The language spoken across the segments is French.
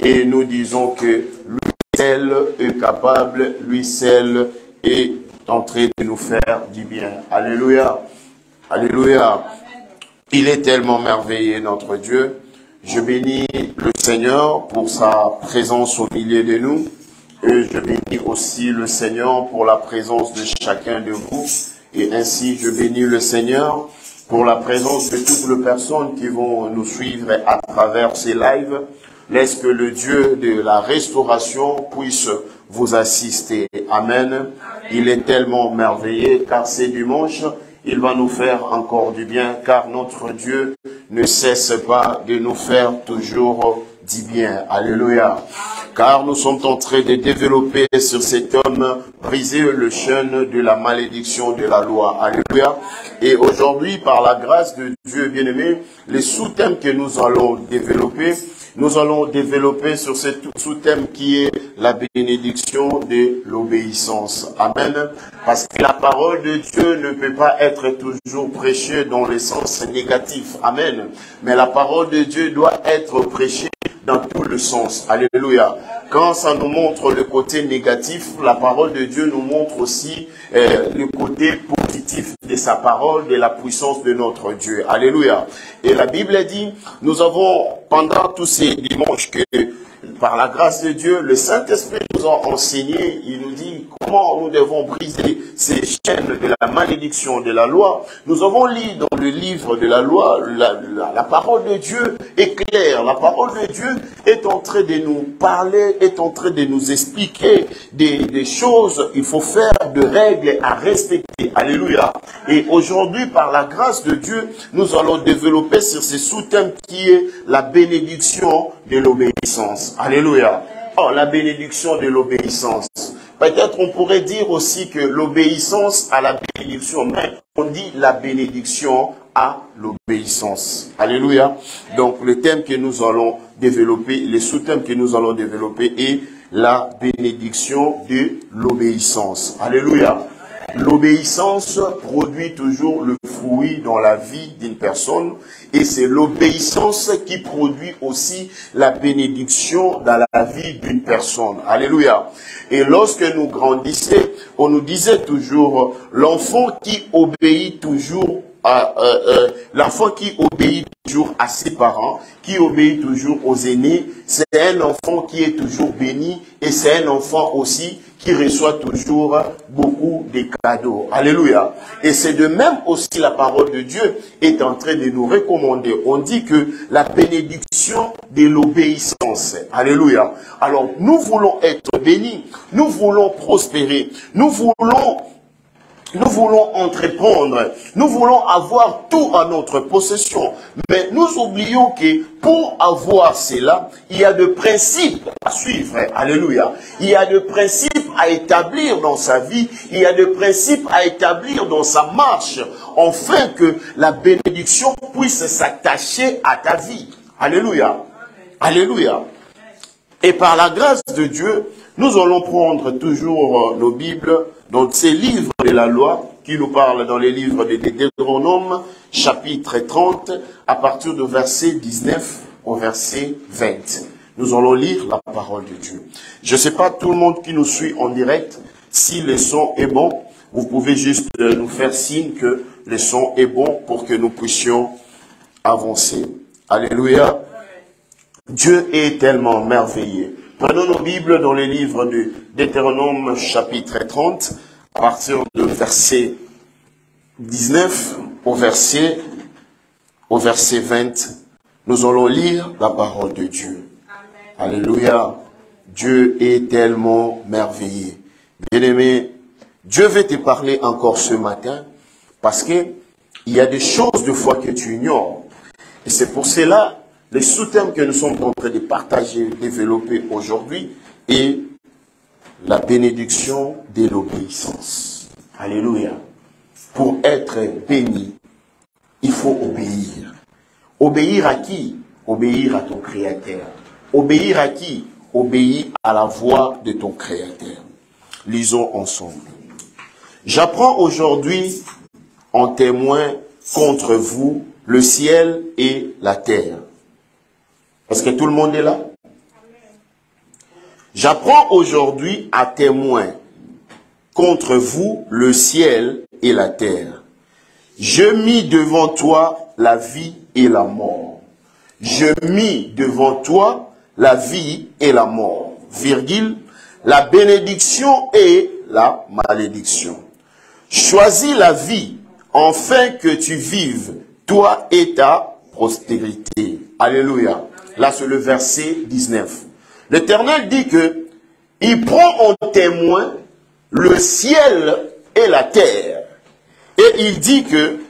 et nous disons que lui seul est capable, lui seul est en train de nous faire du bien. Alléluia. Alléluia. Il est tellement merveilleux, notre Dieu. Je bénis le Seigneur pour sa présence au milieu de nous. Et je bénis aussi le Seigneur pour la présence de chacun de vous. Et ainsi, je bénis le Seigneur pour la présence de toutes les personnes qui vont nous suivre à travers ces lives. Laisse que le Dieu de la restauration puisse vous assister. Amen. Il est tellement merveilleux car c'est dimanche. Il va nous faire encore du bien car notre Dieu ne cesse pas de nous faire toujours du bien. Alléluia. Car nous sommes en train de développer sur cet homme, briser le chaîne de la malédiction de la loi. Alléluia. Et aujourd'hui, par la grâce de Dieu bien-aimé, les sous-thèmes que nous allons développer sur ce sous-thème qui est la bénédiction de l'obéissance. Amen. Parce que la parole de Dieu ne peut pas être toujours prêchée dans le sens négatif. Amen. Mais la parole de Dieu doit être prêchée dans tout le sens. Alléluia. Quand ça nous montre le côté négatif, la parole de Dieu nous montre aussi le côté positif de sa parole, de la puissance de notre Dieu. Alléluia. Et la Bible dit, nous avons pendant tous ces dimanches que par la grâce de Dieu, le Saint-Esprit nous a enseigné, il nous dit comment nous devons briser ces chaînes de la malédiction de la loi. Nous avons lu dans le livre de la loi, la parole de Dieu est claire. La parole de Dieu est en train de nous parler, est en train de nous expliquer des choses, il faut faire, de règles à respecter. Alléluia. Et aujourd'hui, par la grâce de Dieu, nous allons développer sur ce sous-thème qui est la bénédiction de l'obéissance. Alléluia. Oh, la bénédiction de l'obéissance. Peut-être on pourrait dire aussi que l'obéissance à la bénédiction, mais on dit la bénédiction à l'obéissance. Alléluia. Donc le thème que nous allons développer, les sous-thèmes que nous allons développer est la bénédiction de l'obéissance. Alléluia. L'obéissance produit toujours le fruit dans la vie d'une personne et c'est l'obéissance qui produit aussi la bénédiction dans la vie d'une personne. Alléluia. Et lorsque nous grandissions, on nous disait toujours l'enfant qui obéit toujours l'enfant qui obéit toujours à ses parents, qui obéit toujours aux aînés, c'est un enfant qui est toujours béni et c'est un enfant aussi qui reçoit toujours beaucoup de cadeaux. Alléluia. Et c'est de même aussi la parole de Dieu est en train de nous recommander. On dit que la bénédiction de l'obéissance. Alléluia. Alors, nous voulons être bénis, nous voulons prospérer, nous voulons entreprendre, nous voulons avoir tout à notre possession. Mais nous oublions que pour avoir cela, il y a des principes à suivre. Alléluia. Il y a des principes à établir dans sa vie, il y a des principes à établir dans sa marche, afin que la bénédiction puisse s'attacher à ta vie. Alléluia. Alléluia. Et par la grâce de Dieu, nous allons prendre toujours nos Bibles dans ces livres de la loi qui nous parlent dans les livres de Deutéronome, chapitre 30, à partir du verset 19 au verset 20. Nous allons lire la parole de Dieu. Je ne sais pas tout le monde qui nous suit en direct, si le son est bon, vous pouvez juste nous faire signe que le son est bon pour que nous puissions avancer. Alléluia. Dieu est tellement merveilleux. Prenons nos Bibles dans les livres de Deutéronome chapitre 30, à partir du verset 19 au verset 20. Nous allons lire la parole de Dieu. Amen. Alléluia. Dieu est tellement merveilleux. Bien-aimé, Dieu veut te parler encore ce matin parce que il y a des choses de foi que tu ignores. Et c'est pour cela les sous-thèmes que nous sommes en train de partager, développer aujourd'hui, est la bénédiction de l'obéissance. Alléluia. Pour être béni, il faut obéir. Obéir à qui? Obéir à ton Créateur. Obéir à qui? Obéir à la voix de ton Créateur. Lisons ensemble. J'apprends aujourd'hui en témoin contre vous le ciel et la terre. Est-ce que tout le monde est là? J'apprends aujourd'hui à témoin contre vous le ciel et la terre. Je mis devant toi la vie et la mort. Je mis devant toi la vie et la mort, virgule, la bénédiction et la malédiction. Choisis la vie, afin que tu vives, toi et ta postérité. Alléluia. Là, c'est le verset 19. L'Éternel dit que il prend en témoin le ciel et la terre. Et il dit que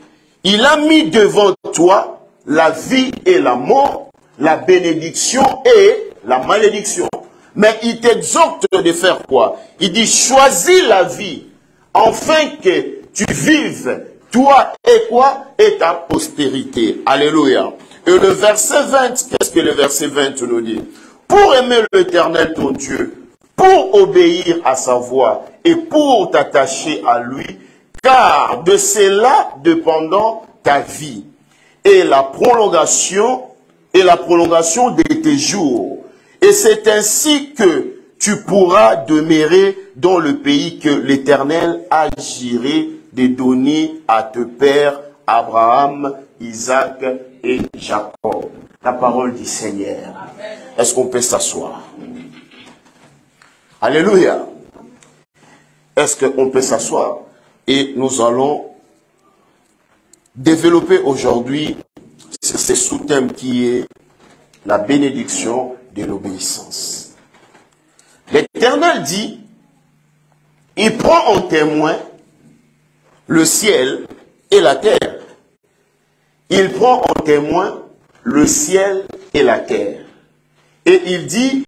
il a mis devant toi la vie et la mort, la bénédiction et la malédiction. Mais il t'exhorte de faire quoi? Il dit, choisis la vie, afin que tu vives, toi et quoi? Et ta postérité. Alléluia. Et le verset 20, qu'est-ce que le verset 20 nous dit? Pour aimer l'Éternel ton Dieu, pour obéir à sa voix et pour t'attacher à lui, car de cela dépendant ta vie et la prolongation de tes jours. Et c'est ainsi que tu pourras demeurer dans le pays que l'Éternel a juré de donner à tes pères Abraham, Isaac et Jacob. La parole du Seigneur. Est-ce qu'on peut s'asseoir? Alléluia. Est-ce qu'on peut s'asseoir? Et nous allons développer aujourd'hui ce sous-thème qui est la bénédiction de l'obéissance. L'Éternel dit, il prend en témoin le ciel et la terre. Il prend en témoin le ciel et la terre. Et il dit,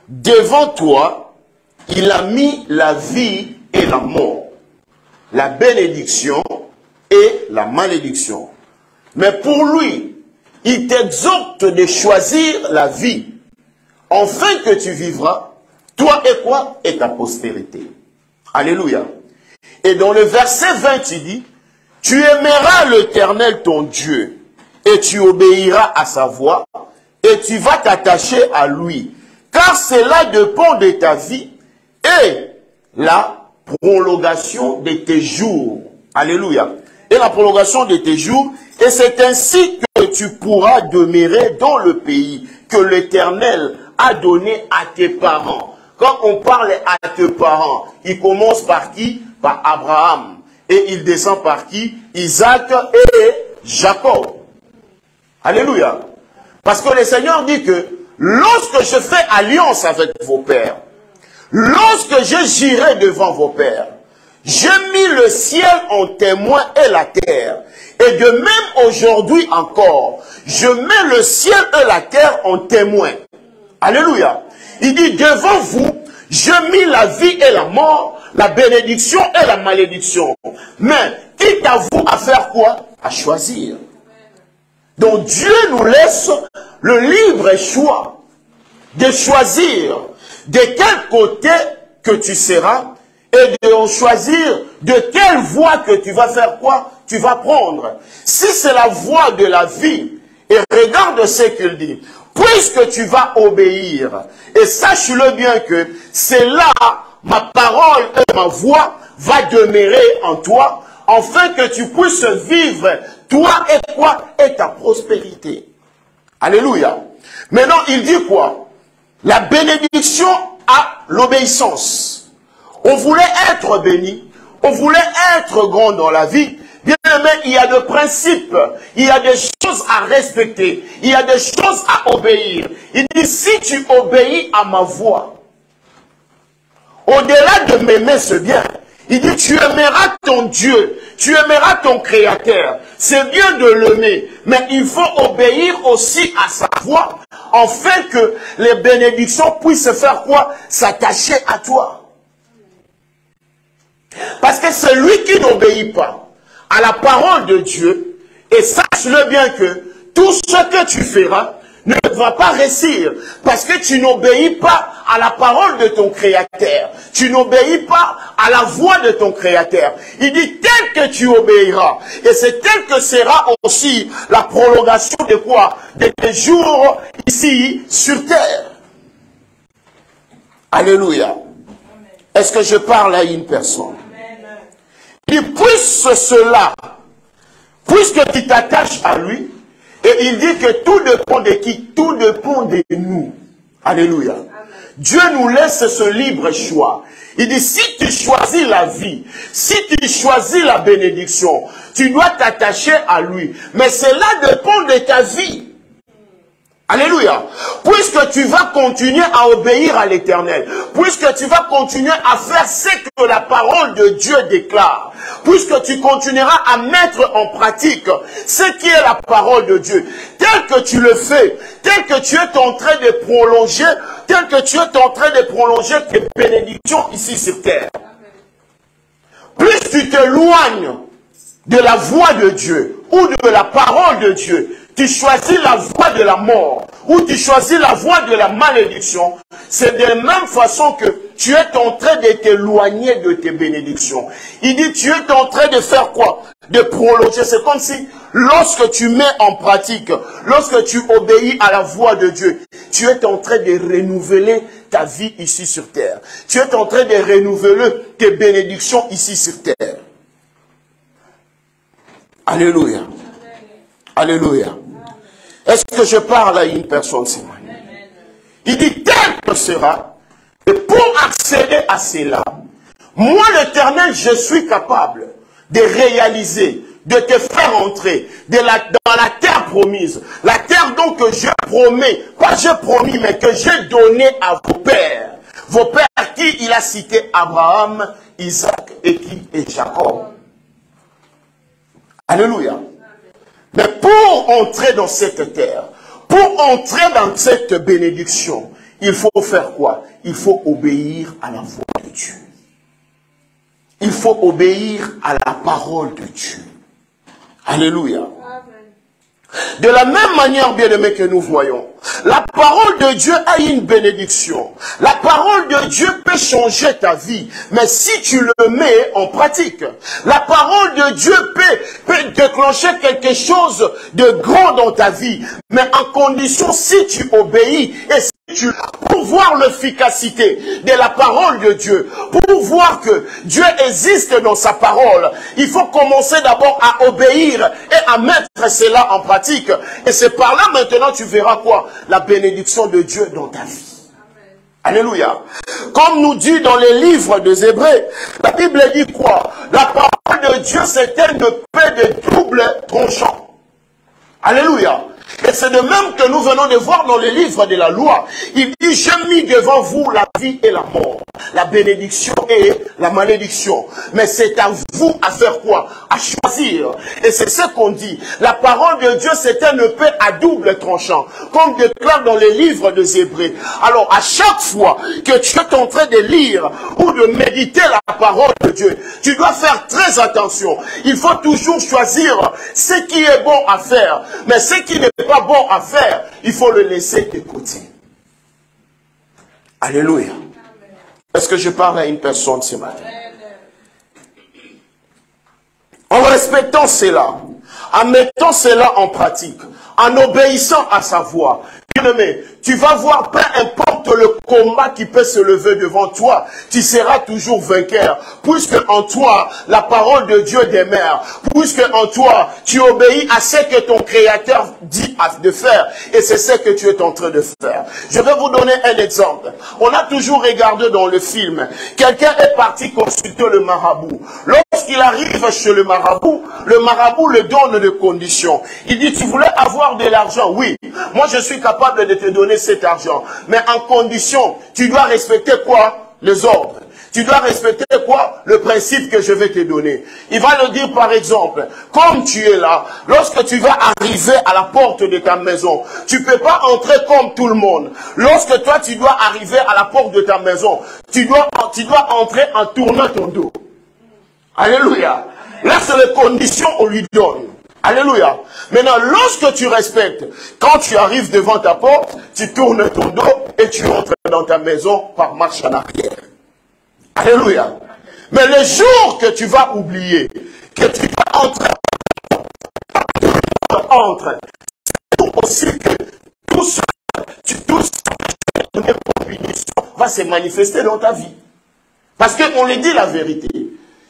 devant toi, il a mis la vie et la mort, la bénédiction et la malédiction. Mais pour lui, il t'exhorte de choisir la vie, afin que tu vivras, toi et quoi? Et ta postérité. Alléluia. Et dans le verset 20, il dit, tu aimeras l'Éternel ton Dieu, et tu obéiras à sa voix, et tu vas t'attacher à lui, car cela dépend de ta vie et la prolongation de tes jours. Alléluia. Et la prolongation de tes jours, et c'est ainsi que tu pourras demeurer dans le pays que l'Éternel a donné à tes parents. Quand on parle à tes parents, il commence par qui? Par Abraham. Et il descend par qui? Isaac et Jacob. Alléluia. Parce que le Seigneur dit que lorsque je fais alliance avec vos pères, lorsque je j'irai devant vos pères, j'ai mis le ciel en témoin et la terre. Et de même aujourd'hui encore, je mets le ciel et la terre en témoin. Alléluia. Il dit, devant vous, je mis la vie et la mort, la bénédiction et la malédiction. Mais, quitte à vous à faire quoi? À choisir. Donc Dieu nous laisse le libre choix de choisir de quel côté que tu seras et de choisir de quelle voie que tu vas faire quoi? Tu vas prendre. Si c'est la voie de la vie, et regarde ce qu'il dit, puisque tu vas obéir, et sache-le bien que c'est là ma parole et ma voix va demeurer en toi, afin que tu puisses vivre toi et quoi? Et ta prospérité. Alléluia. Maintenant, il dit quoi? La bénédiction à l'obéissance. On voulait être béni, on voulait être grand dans la vie. Bien aimé, il y a des principes, il y a des choses à respecter, il y a des choses à obéir. Il dit, si tu obéis à ma voix, au-delà de m'aimer, c'est bien. Il dit, tu aimeras ton Dieu, tu aimeras ton Créateur. C'est bien de l'aimer, mais il faut obéir aussi à sa voix, afin que les bénédictions puissent faire quoi? S'attacher à toi. Parce que c'est lui qui n'obéit pas à la parole de Dieu, et sache-le bien que tout ce que tu feras ne va pas réussir, parce que tu n'obéis pas à la parole de ton Créateur. Tu n'obéis pas à la voix de ton Créateur. Il dit tel que tu obéiras, et c'est tel que sera aussi la prolongation de quoi? De tes jours ici sur terre. Alléluia. Est-ce que je parle à une personne? Il dit, puisque tu t'attaches à lui, et il dit que tout dépend de qui? Tout dépend de nous. Alléluia. Dieu nous laisse ce libre choix. Il dit, si tu choisis la vie, si tu choisis la bénédiction, tu dois t'attacher à lui. Mais cela dépend de ta vie. Alléluia. Puisque tu vas continuer à obéir à l'Éternel, puisque tu vas continuer à faire ce que la parole de Dieu déclare, puisque tu continueras à mettre en pratique ce qui est la parole de Dieu, tel que tu le fais, tel que tu es en train de prolonger, tel que tu es en train de prolonger tes bénédictions ici sur terre. Plus tu t'éloignes de la voix de Dieu ou de la parole de Dieu, tu choisis la voie de la mort ou tu choisis la voie de la malédiction, c'est de la même façon que tu es en train de t'éloigner de tes bénédictions. Il dit, tu es en train de faire quoi? De prolonger. C'est comme si, lorsque tu mets en pratique, lorsque tu obéis à la voix de Dieu, tu es en train de renouveler ta vie ici sur terre. Tu es en train de renouveler tes bénédictions ici sur terre. Alléluia. Alléluia. Est-ce que je parle à une personne, Simon? Il dit, tel que sera, et pour accéder à cela, moi l'Éternel, je suis capable de réaliser, de te faire entrer dans la terre promise. La terre donc que je promets, pas je promis, mais que j'ai donné à vos pères. Vos pères qui il a cité Abraham, Isaac et Jacob. Alléluia. Mais pour entrer dans cette terre, pour entrer dans cette bénédiction, il faut faire quoi? Il faut obéir à la voix de Dieu. Il faut obéir à la parole de Dieu. Alléluia. De la même manière, bien-aimés, que nous voyons, la parole de Dieu a une bénédiction. La parole de Dieu peut changer ta vie, mais si tu le mets en pratique, la parole de Dieu peut déclencher quelque chose de grand dans ta vie, mais en condition si tu obéis et si pour voir l'efficacité de la parole de Dieu, pour voir que Dieu existe dans sa parole, il faut commencer d'abord à obéir et à mettre cela en pratique. Et c'est par là maintenant tu verras quoi? La bénédiction de Dieu dans ta vie. Alléluia. Comme nous dit dans les livres des Hébreux, la Bible dit quoi? La parole de Dieu c'est une paix de double tranchant. Alléluia. Et c'est de même que nous venons de voir dans les livres de la loi. Il dit, j'ai mis devant vous la vie et la mort, la bénédiction et la malédiction. Mais c'est à vous à faire quoi? À choisir. Et c'est ce qu'on dit. La parole de Dieu, c'est une paix à double tranchant, comme déclare dans les livres des Hébreux. Alors, à chaque fois que tu es en train de lire ou de méditer la parole de Dieu, tu dois faire très attention. Il faut toujours choisir ce qui est bon à faire. Mais ce qui n'est pas bon à faire, il faut le laisser de côté. Alléluia. Est-ce que je parle à une personne ce matin? En respectant cela, en mettant cela en pratique, en obéissant à sa voix, bien-aimé, tu vas voir, peu importe le combat qui peut se lever devant toi, tu seras toujours vainqueur, puisque en toi, la parole de Dieu demeure, puisque en toi, tu obéis à ce que ton Créateur dit de faire, et c'est ce que tu es en train de faire. Je vais vous donner un exemple. On a toujours regardé dans le film, quelqu'un est parti consulter le marabout. Lorsqu'il arrive chez le marabout le donne des conditions. Il dit, tu voulais avoir de l'argent? Oui, moi je suis capable de te donner cet argent. Mais en condition, tu dois respecter quoi? Les ordres. Tu dois respecter quoi? Le principe que je vais te donner. Il va le dire par exemple, comme tu es là, lorsque tu vas arriver à la porte de ta maison, tu ne peux pas entrer comme tout le monde. Lorsque toi tu dois arriver à la porte de ta maison, tu dois entrer en tournant ton dos. Alléluia. Là c'est les conditions qu'on lui donne. Alléluia. Maintenant, lorsque tu respectes, quand tu arrives devant ta porte, tu tournes ton dos et tu entres dans ta maison par marche en arrière. Alléluia. Mais le jour que tu vas oublier, que tu vas entrer, c'est aussi que tout ça, une combinaison va se manifester dans ta vie. Parce qu'on lui dit la vérité.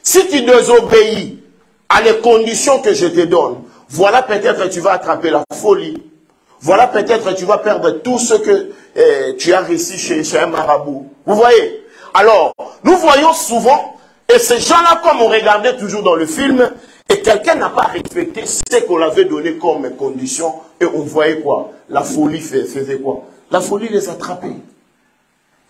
Si tu désobéis à les conditions que je te donne, voilà peut-être que tu vas attraper la folie. Voilà peut-être que tu vas perdre tout ce que tu as réussi chez un marabout. Vous voyez? Alors, nous voyons souvent, et ces gens-là, comme on regardait toujours dans le film, et quelqu'un n'a pas respecté ce qu'on avait donné comme condition, et on voyait quoi? La folie faisait quoi? La folie les attrapait.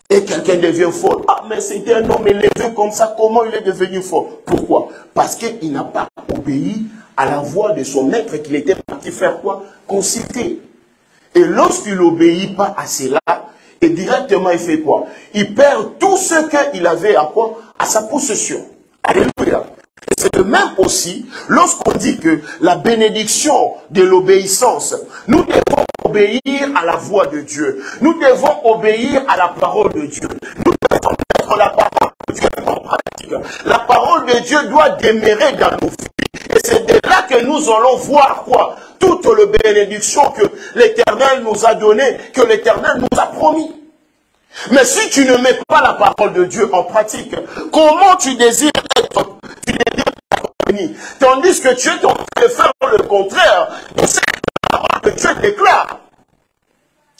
Et quelqu'un devient fort. Ah, mais c'était un homme élevé comme ça, comment il est devenu fort? Pourquoi? Parce qu'il n'a pas obéi à la voix de son maître qu'il était parti faire quoi? Consulter. Et lorsqu'il n'obéit pas à cela, et directement il fait quoi? Il perd tout ce qu'il avait à quoi? À sa possession. Alléluia. C'est le même aussi lorsqu'on dit que la bénédiction de l'obéissance, nous devons obéir à la voix de Dieu. Nous devons obéir à la parole de Dieu. Nous devons mettre la parole de Dieu en pratique. La parole de Dieu doit demeurer dans nos vies. Et c'est de là que nous allons voir quoi? Toute la bénédiction que l'Éternel nous a donnée, que l'Éternel nous a promis. Mais si tu ne mets pas la parole de Diu en pratique, comment tu désires être béni? Tandis que tu es en train de faire le contraire de ce que Dieu déclare.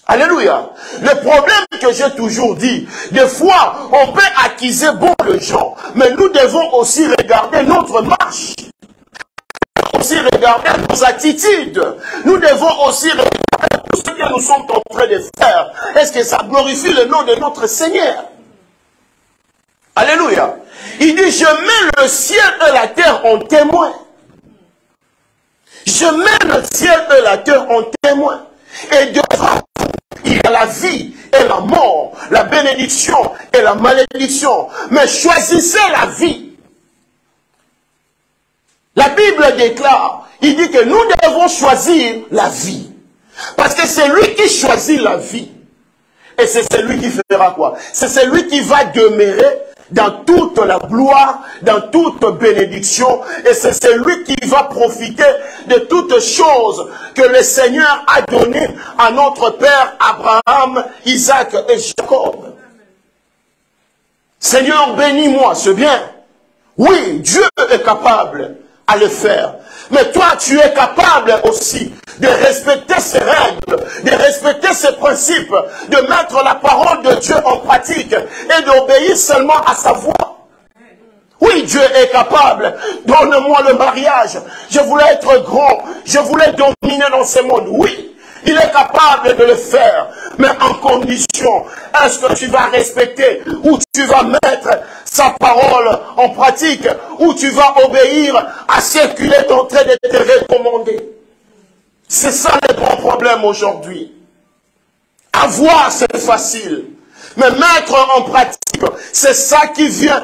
Alléluia. Le problème que j'ai toujours dit, des fois, on peut accuser beaucoup de gens, mais nous devons aussi regarder notre marche. Aussi regarder nos attitudes. Nous devons aussi regarder ce que nous sommes en train de faire. Est-ce que ça glorifie le nom de notre Seigneur? Alléluia. Il dit, je mets le ciel et la terre en témoin. Je mets le ciel et la terre en témoin. Et devant vous, il y a la vie et la mort, la bénédiction et la malédiction. Mais choisissez la vie. La Bible déclare, il dit que nous devons choisir la vie. Parce que c'est lui qui choisit la vie. Et c'est celui qui fera quoi? C'est celui qui va demeurer dans toute la gloire, dans toute bénédiction. Et c'est celui qui va profiter de toutes choses que le Seigneur a données à notre Père Abraham, Isaac et Jacob. Seigneur, bénis-moi, c'est bien. Oui, Dieu est capable à le faire. Mais toi, tu es capable aussi de respecter ces règles, de respecter ces principes, de mettre la parole de Dieu en pratique et d'obéir seulement à sa voix. Oui, Dieu est capable. Donne-moi le mariage. Je voulais être grand. Je voulais dominer dans ce monde. Oui. Il est capable de le faire, mais en condition, est-ce que tu vas respecter ou tu vas mettre sa parole en pratique ou tu vas obéir à ce qu'il est en train de te recommander? C'est ça le grand problème aujourd'hui. Avoir, c'est facile, mais mettre en pratique, c'est ça qui vient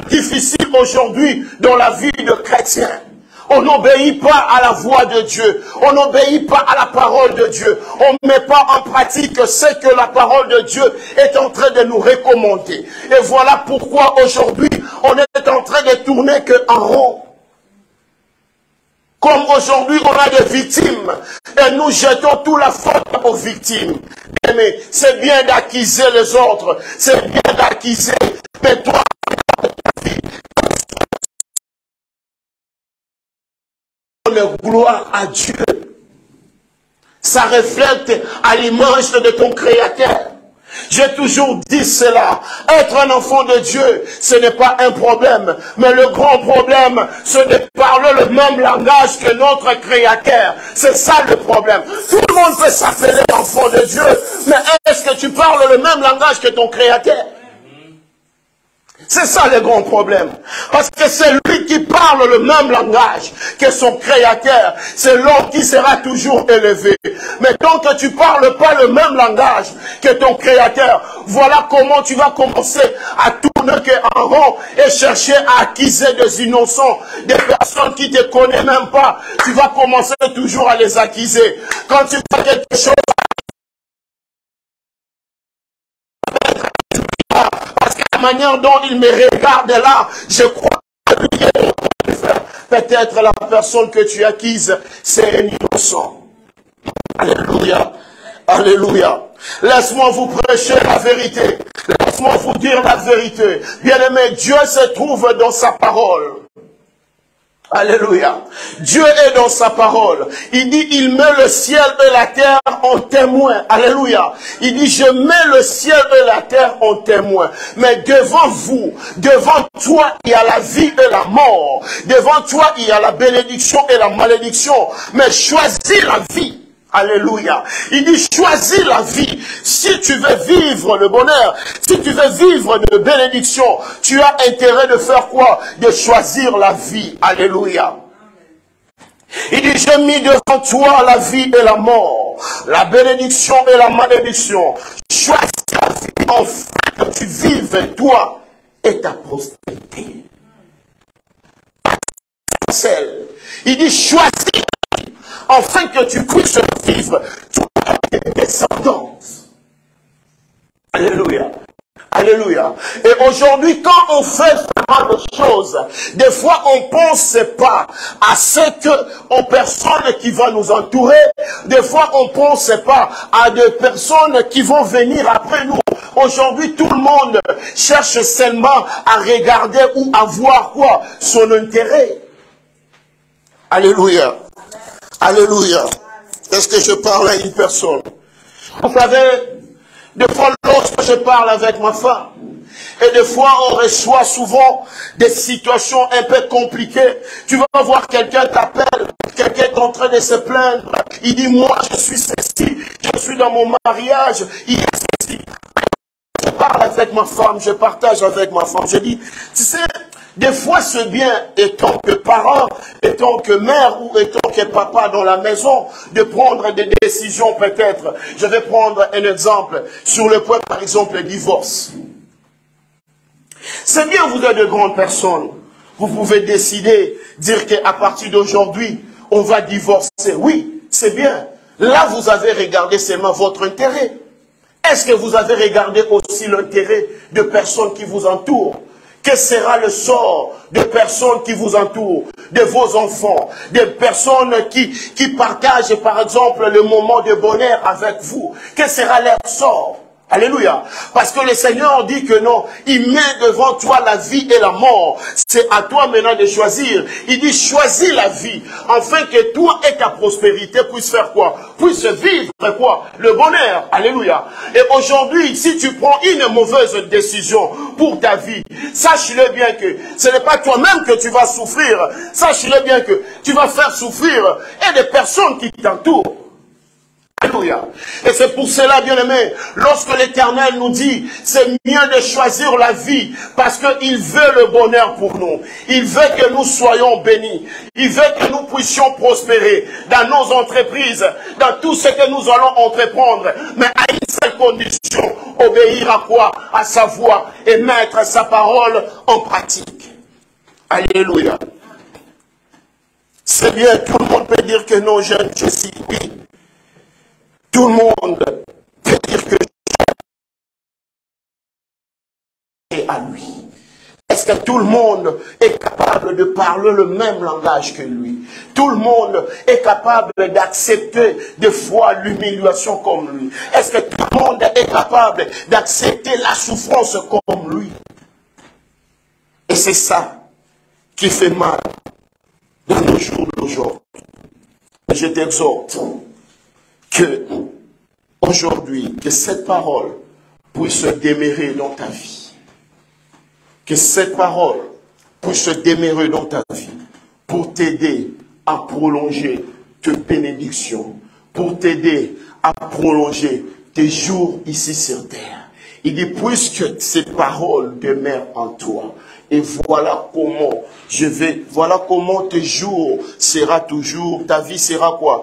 difficile aujourd'hui dans la vie de chrétien. On n'obéit pas à la voix de Dieu. On n'obéit pas à la parole de Dieu. On ne met pas en pratique ce que la parole de Dieu est en train de nous recommander. Et voilà pourquoi aujourd'hui, on est en train de tourner qu'en rond. Comme aujourd'hui, on a des victimes. Et nous jetons toute la faute aux victimes. Mais c'est bien d'accuser les autres. C'est bien d'accuser. Mais toi, gloire à Dieu. Ça reflète à l'image de ton Créateur. J'ai toujours dit cela. Être un enfant de Dieu, ce n'est pas un problème. Mais le grand problème, c'est de parler le même langage que notre Créateur. C'est ça le problème. Tout le monde peut s'appeler enfant de Dieu. Mais est-ce que tu parles le même langage que ton Créateur? C'est ça le grand problème. Parce que c'est lui qui parle le même langage que son Créateur. C'est l'homme qui sera toujours élevé. Mais tant que tu ne parles pas le même langage que ton Créateur, voilà comment tu vas commencer à tourner en rond et chercher à accuser des innocents, des personnes qui ne te connaissent même pas. Tu vas commencer toujours à les accuser. Quand tu fais quelque chose, parce que la manière dont il me regarde là, je crois que lui est en train de faire. Peut-être la personne que tu acquises, c'est un innocent. Alléluia. Alléluia. Laisse-moi vous prêcher la vérité. Laisse-moi vous dire la vérité. Bien-aimé, Dieu se trouve dans sa parole. Alléluia. Dieu est dans sa parole. Il dit, il met le ciel et la terre en témoin. Alléluia. Il dit, je mets le ciel et la terre en témoin. Mais devant vous, devant toi, il y a la vie et la mort. Devant toi, il y a la bénédiction et la malédiction. Mais choisis la vie. Alléluia. Il dit, choisis la vie. Si tu veux vivre le bonheur, si tu veux vivre une bénédiction, tu as intérêt de faire quoi? De choisir la vie. Alléluia. Il dit, j'ai mis devant toi la vie et la mort, la bénédiction et la malédiction. Choisis la vie, afin que tu vives toi et ta prospérité. Il dit, choisis afin que tu puisses vivre toi et tes descendants. Alléluia. Alléluia. Et aujourd'hui, quand on fait vraiment des choses, des fois on ne pense pas à aux personnes qui vont nous entourer. Des fois on ne pense pas à des personnes qui vont venir après nous. Aujourd'hui, tout le monde cherche seulement à regarder ou à voir quoi? Son intérêt. Alléluia. Alléluia. Est-ce que je parle à une personne? Vous savez, des fois, lorsque je parle avec ma femme, et des fois, on reçoit souvent des situations un peu compliquées. Tu vas voir quelqu'un t'appelle, quelqu'un est en train de se plaindre. Il dit, moi, je suis ceci, je suis dans mon mariage, il y a ceci. Je parle avec ma femme, je partage avec ma femme. Je dis, tu sais, des fois, c'est bien, étant que parent, étant que mère ou étant que papa dans la maison, de prendre des décisions peut-être. Je vais prendre un exemple sur le point, par exemple, le divorce. C'est bien, vous êtes de grandes personnes. Vous pouvez décider, dire qu'à partir d'aujourd'hui, on va divorcer. Oui, c'est bien. Là, vous avez regardé seulement votre intérêt. Est-ce que vous avez regardé aussi l'intérêt de personnes qui vous entourent? Quel sera le sort des personnes qui vous entourent, de vos enfants, des personnes qui partagent par exemple le moment de bonheur avec vous? Quel sera leur sort? Alléluia. Parce que le Seigneur dit que non, il met devant toi la vie et la mort. C'est à toi maintenant de choisir. Il dit, choisis la vie, afin que toi et ta prospérité puissent faire quoi? Puissent vivre quoi? Le bonheur. Alléluia. Et aujourd'hui, si tu prends une mauvaise décision pour ta vie, sache-le bien que ce n'est pas toi-même que tu vas souffrir. Sache-le bien que tu vas faire souffrir et des personnes qui t'entourent. Alléluia. Et c'est pour cela, bien-aimé, lorsque l'Éternel nous dit, c'est mieux de choisir la vie, parce qu'il veut le bonheur pour nous. Il veut que nous soyons bénis. Il veut que nous puissions prospérer dans nos entreprises, dans tout ce que nous allons entreprendre. Mais à une seule condition, obéir à quoi? À sa voix et mettre sa parole en pratique. Alléluia. C'est bien, tout le monde peut dire que non, je suis, oui. Tout le monde peut dire que c'est à lui. Est-ce que tout le monde est capable de parler le même langage que lui? Tout le monde est capable d'accepter des fois l'humiliation comme lui? Est-ce que tout le monde est capable d'accepter la souffrance comme lui? Et c'est ça qui fait mal dans nos jours d'aujourd'hui. Je t'exhorte que aujourd'hui, que cette parole puisse demeurer dans ta vie. Que cette parole puisse demeurer dans ta vie pour t'aider à prolonger tes bénédictions, pour t'aider à prolonger tes jours ici sur terre. Il dit, puisque ces paroles demeurent en toi, et voilà comment tes jours sera toujours, ta vie sera quoi?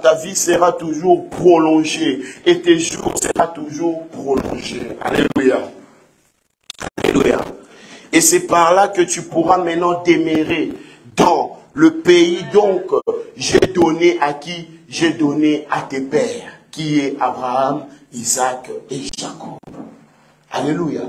Ta vie sera toujours prolongée, et tes jours sera toujours prolongés. Alléluia. Alléluia. Et c'est par là que tu pourras maintenant demeurer dans le pays, donc, j'ai donné à qui? J'ai donné à tes pères, qui est Abraham, Isaac et Jacob. Alléluia.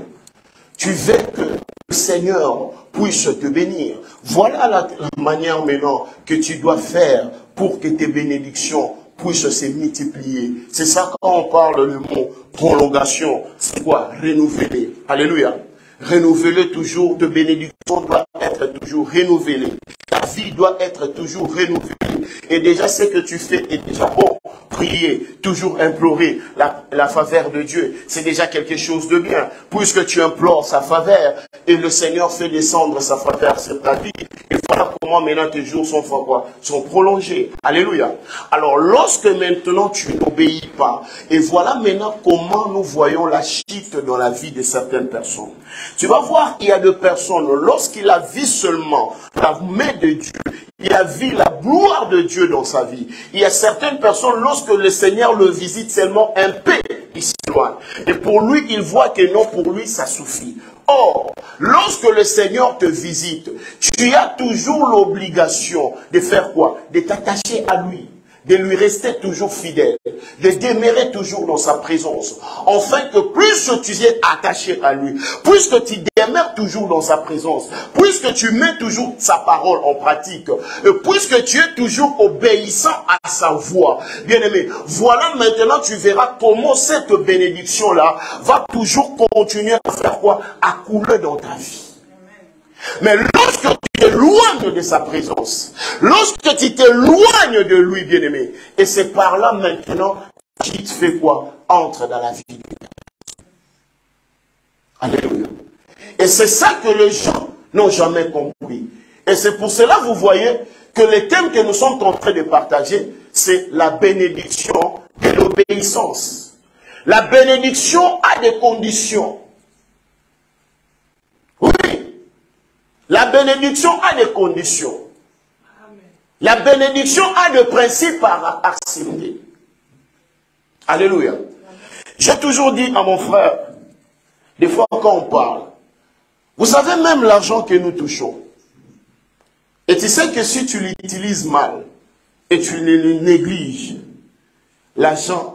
Tu veux que le Seigneur puisse te bénir. Voilà la manière maintenant que tu dois faire pour que tes bénédictions puisse se multiplier. C'est ça quand on parle le mot prolongation. C'est quoi? Renouveler. Alléluia. Renouveler toujours, de bénédiction doit être toujours renouvelée. Ta vie doit être toujours renouvelée. Et déjà, ce que tu fais est déjà bon. Prier, toujours implorer la faveur de Dieu, c'est déjà quelque chose de bien. Puisque tu implores sa faveur, et le Seigneur fait descendre sa faveur sur ta vie. Et voilà comment maintenant tes jours sont prolongés. Alléluia. Alors, lorsque maintenant tu n'obéis pas, et voilà maintenant comment nous voyons la chute dans la vie de certaines personnes. Tu vas voir qu'il y a des personnes, lorsqu'il a vu seulement la main de Dieu, il a vu la gloire de Dieu dans sa vie. Il y a certaines personnes, lorsque le Seigneur le visite seulement un peu, il s'éloigne. Et pour lui, il voit que non, pour lui, ça suffit. Or, lorsque le Seigneur te visite, tu as toujours l'obligation de faire quoi? De t'attacher à lui, de lui rester toujours fidèle, de demeurer toujours dans sa présence. Enfin que plus tu es attaché à lui, puisque tu demeures toujours dans sa présence, puisque tu mets toujours sa parole en pratique, et puisque tu es toujours obéissant à sa voix, bien-aimé, voilà maintenant tu verras comment cette bénédiction-là va toujours continuer à faire quoi? À couler dans ta vie. Mais lorsque tu t'éloignes de sa présence, lorsque tu t'éloignes de lui, bien-aimé, et c'est par là maintenant qu'il te fait quoi? Entre dans la vie. Alléluia. Et c'est ça que les gens n'ont jamais compris. Et c'est pour cela, vous voyez, que le thème que nous sommes en train de partager, c'est la bénédiction de l'obéissance. La bénédiction a des conditions. Oui. La bénédiction a des conditions. La bénédiction a des principes à accepter. Alléluia. J'ai toujours dit à mon frère, des fois quand on parle, vous savez même l'argent que nous touchons. Et tu sais que si tu l'utilises mal et tu le négliges, l'argent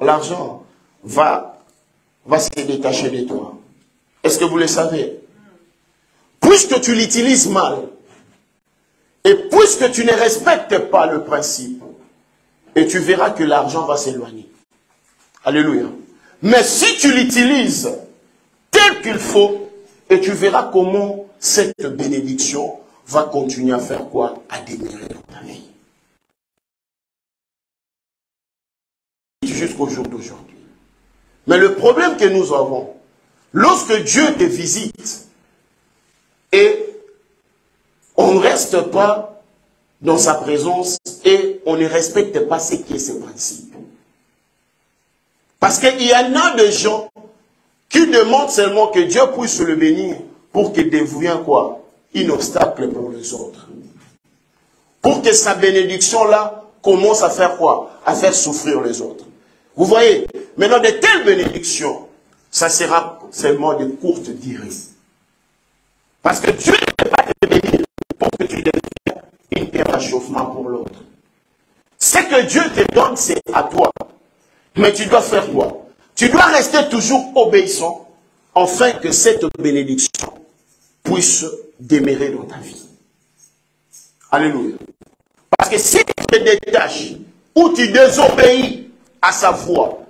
va se détacher de toi. Est-ce que vous le savez? Puisque tu l'utilises mal, et puisque tu ne respectes pas le principe, et tu verras que l'argent va s'éloigner. Alléluia. Mais si tu l'utilises tel qu'il faut, et tu verras comment cette bénédiction va continuer à faire quoi? À demeurer dans ta vie. Jusqu'au jour d'aujourd'hui. Mais le problème que nous avons, lorsque Dieu te visite, et on ne reste pas dans sa présence et on ne respecte pas ce qui est ses principes. Parce qu'il y en a des gens qui demandent seulement que Dieu puisse le bénir pour qu'il devienne quoi? Un obstacle pour les autres. Pour que sa bénédiction-là commence à faire quoi? À faire souffrir les autres. Vous voyez, maintenant de telles bénédictions, ça sera seulement de courte durée. Parce que Dieu ne peut pas te bénir pour que tu deviennes un terre réchauffement pour l'autre. Ce que Dieu te donne, c'est à toi. Mais tu dois faire quoi? Tu dois rester toujours obéissant, afin que cette bénédiction puisse demeurer dans ta vie. Alléluia. Parce que si tu te détaches, ou tu désobéis à sa voix,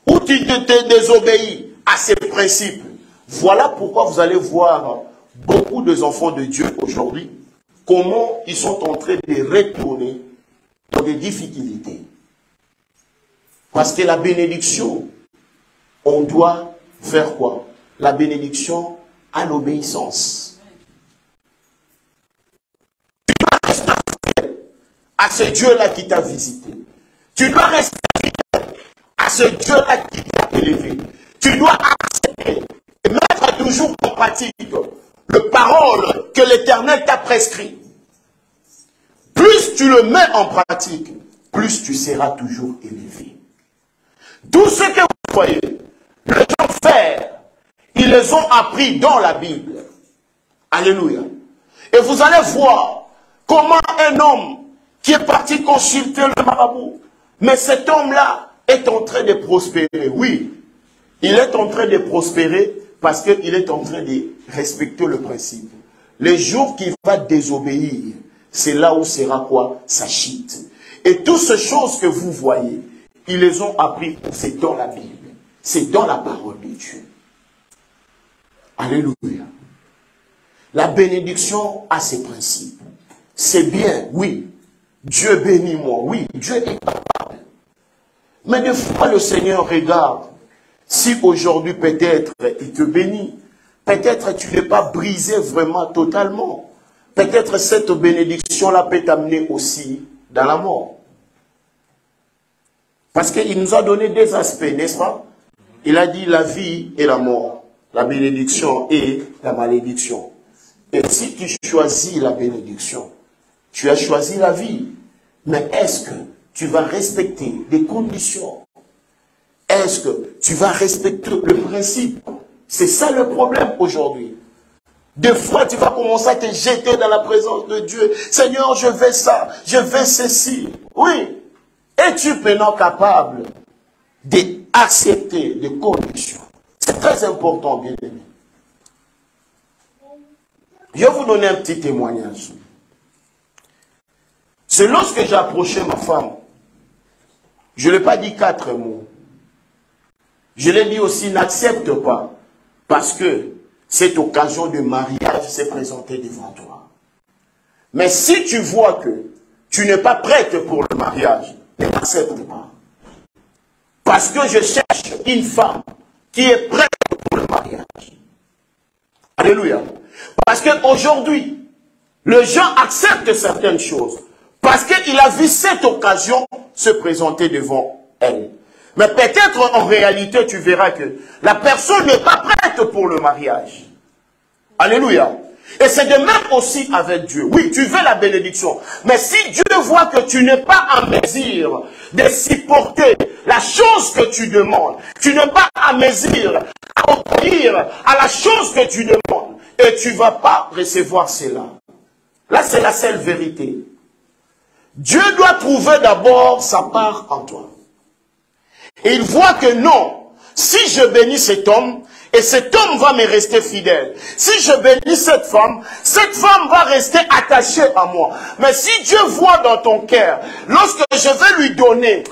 ou tu te désobéis à ses principes, voilà pourquoi vous allez voir beaucoup des enfants de Dieu aujourd'hui, comment ils sont en train de retourner dans des difficultés. Parce que la bénédiction, on doit faire quoi? La bénédiction à l'obéissance. Tu dois rester fidèle à ce Dieu-là qui t'a visité. Tu dois rester fidèle à ce Dieu-là qui t'a élevé. Tu dois accepter et mettre toujours en pratique les paroles que l'Éternel t'a prescrites. Plus tu le mets en pratique, plus tu seras toujours élevé. Tout ce que vous voyez, les gens faire, ils les ont appris dans la Bible. Alléluia. Et vous allez voir comment un homme qui est parti consulter le marabout, mais cet homme-là est en train de prospérer. Oui, il est en train de prospérer parce qu'il est en train de respecter le principe. Le jour qu'il va désobéir, c'est là où sera quoi? Sa chute. Et toutes ces choses que vous voyez, Ils les ont appris, c'est dans la Bible. C'est dans la parole de Dieu. Alléluia. La bénédiction a ses principes. C'est bien, oui. Dieu bénit moi, oui. Dieu est capable. Mais des fois, le Seigneur regarde. Si aujourd'hui, peut-être, il te bénit. Peut-être tu n'es pas brisé vraiment totalement. Peut-être cette bénédiction-là peut t'amener aussi dans la mort. Parce qu'il nous a donné des aspects, n'est-ce pas? Il a dit la vie et la mort, la bénédiction et la malédiction. Et si tu choisis la bénédiction, tu as choisi la vie. Mais est-ce que tu vas respecter des conditions? Est-ce que tu vas respecter le principe? C'est ça le problème aujourd'hui. Des fois, tu vas commencer à te jeter dans la présence de Dieu. Seigneur, je veux ça, je veux ceci. Oui. Es-tu maintenant capable d'accepter des conditions? C'est très important, bien aimé. Je vais vous donner un petit témoignage. C'est lorsque j'ai approché ma femme, je ne l'ai pas dit 4 mots. Je l'ai dit aussi, n'accepte pas, parce que cette occasion de mariage s'est présentée devant toi. Mais si tu vois que tu n'es pas prête pour le mariage, ne l'accepte pas. Parce que je cherche une femme qui est prête pour le mariage. Alléluia. Parce qu'aujourd'hui, les gens acceptent certaines choses. Parce qu'il a vu cette occasion se présenter devant elle. Mais peut-être en réalité, tu verras que la personne n'est pas prête pour le mariage. Alléluia. Et c'est de même aussi avec Dieu. Oui, tu veux la bénédiction. Mais si Dieu voit que tu n'es pas en mesure de supporter la chose que tu demandes, tu n'es pas en mesure à obéir à la chose que tu demandes, et tu ne vas pas recevoir cela. Là, c'est la seule vérité. Dieu doit trouver d'abord sa part en toi. Et il voit que non, si je bénis cet homme, et cet homme va me rester fidèle. Si je bénis cette femme va rester attachée à moi. Mais si Dieu voit dans ton cœur, lorsque je vais lui donner,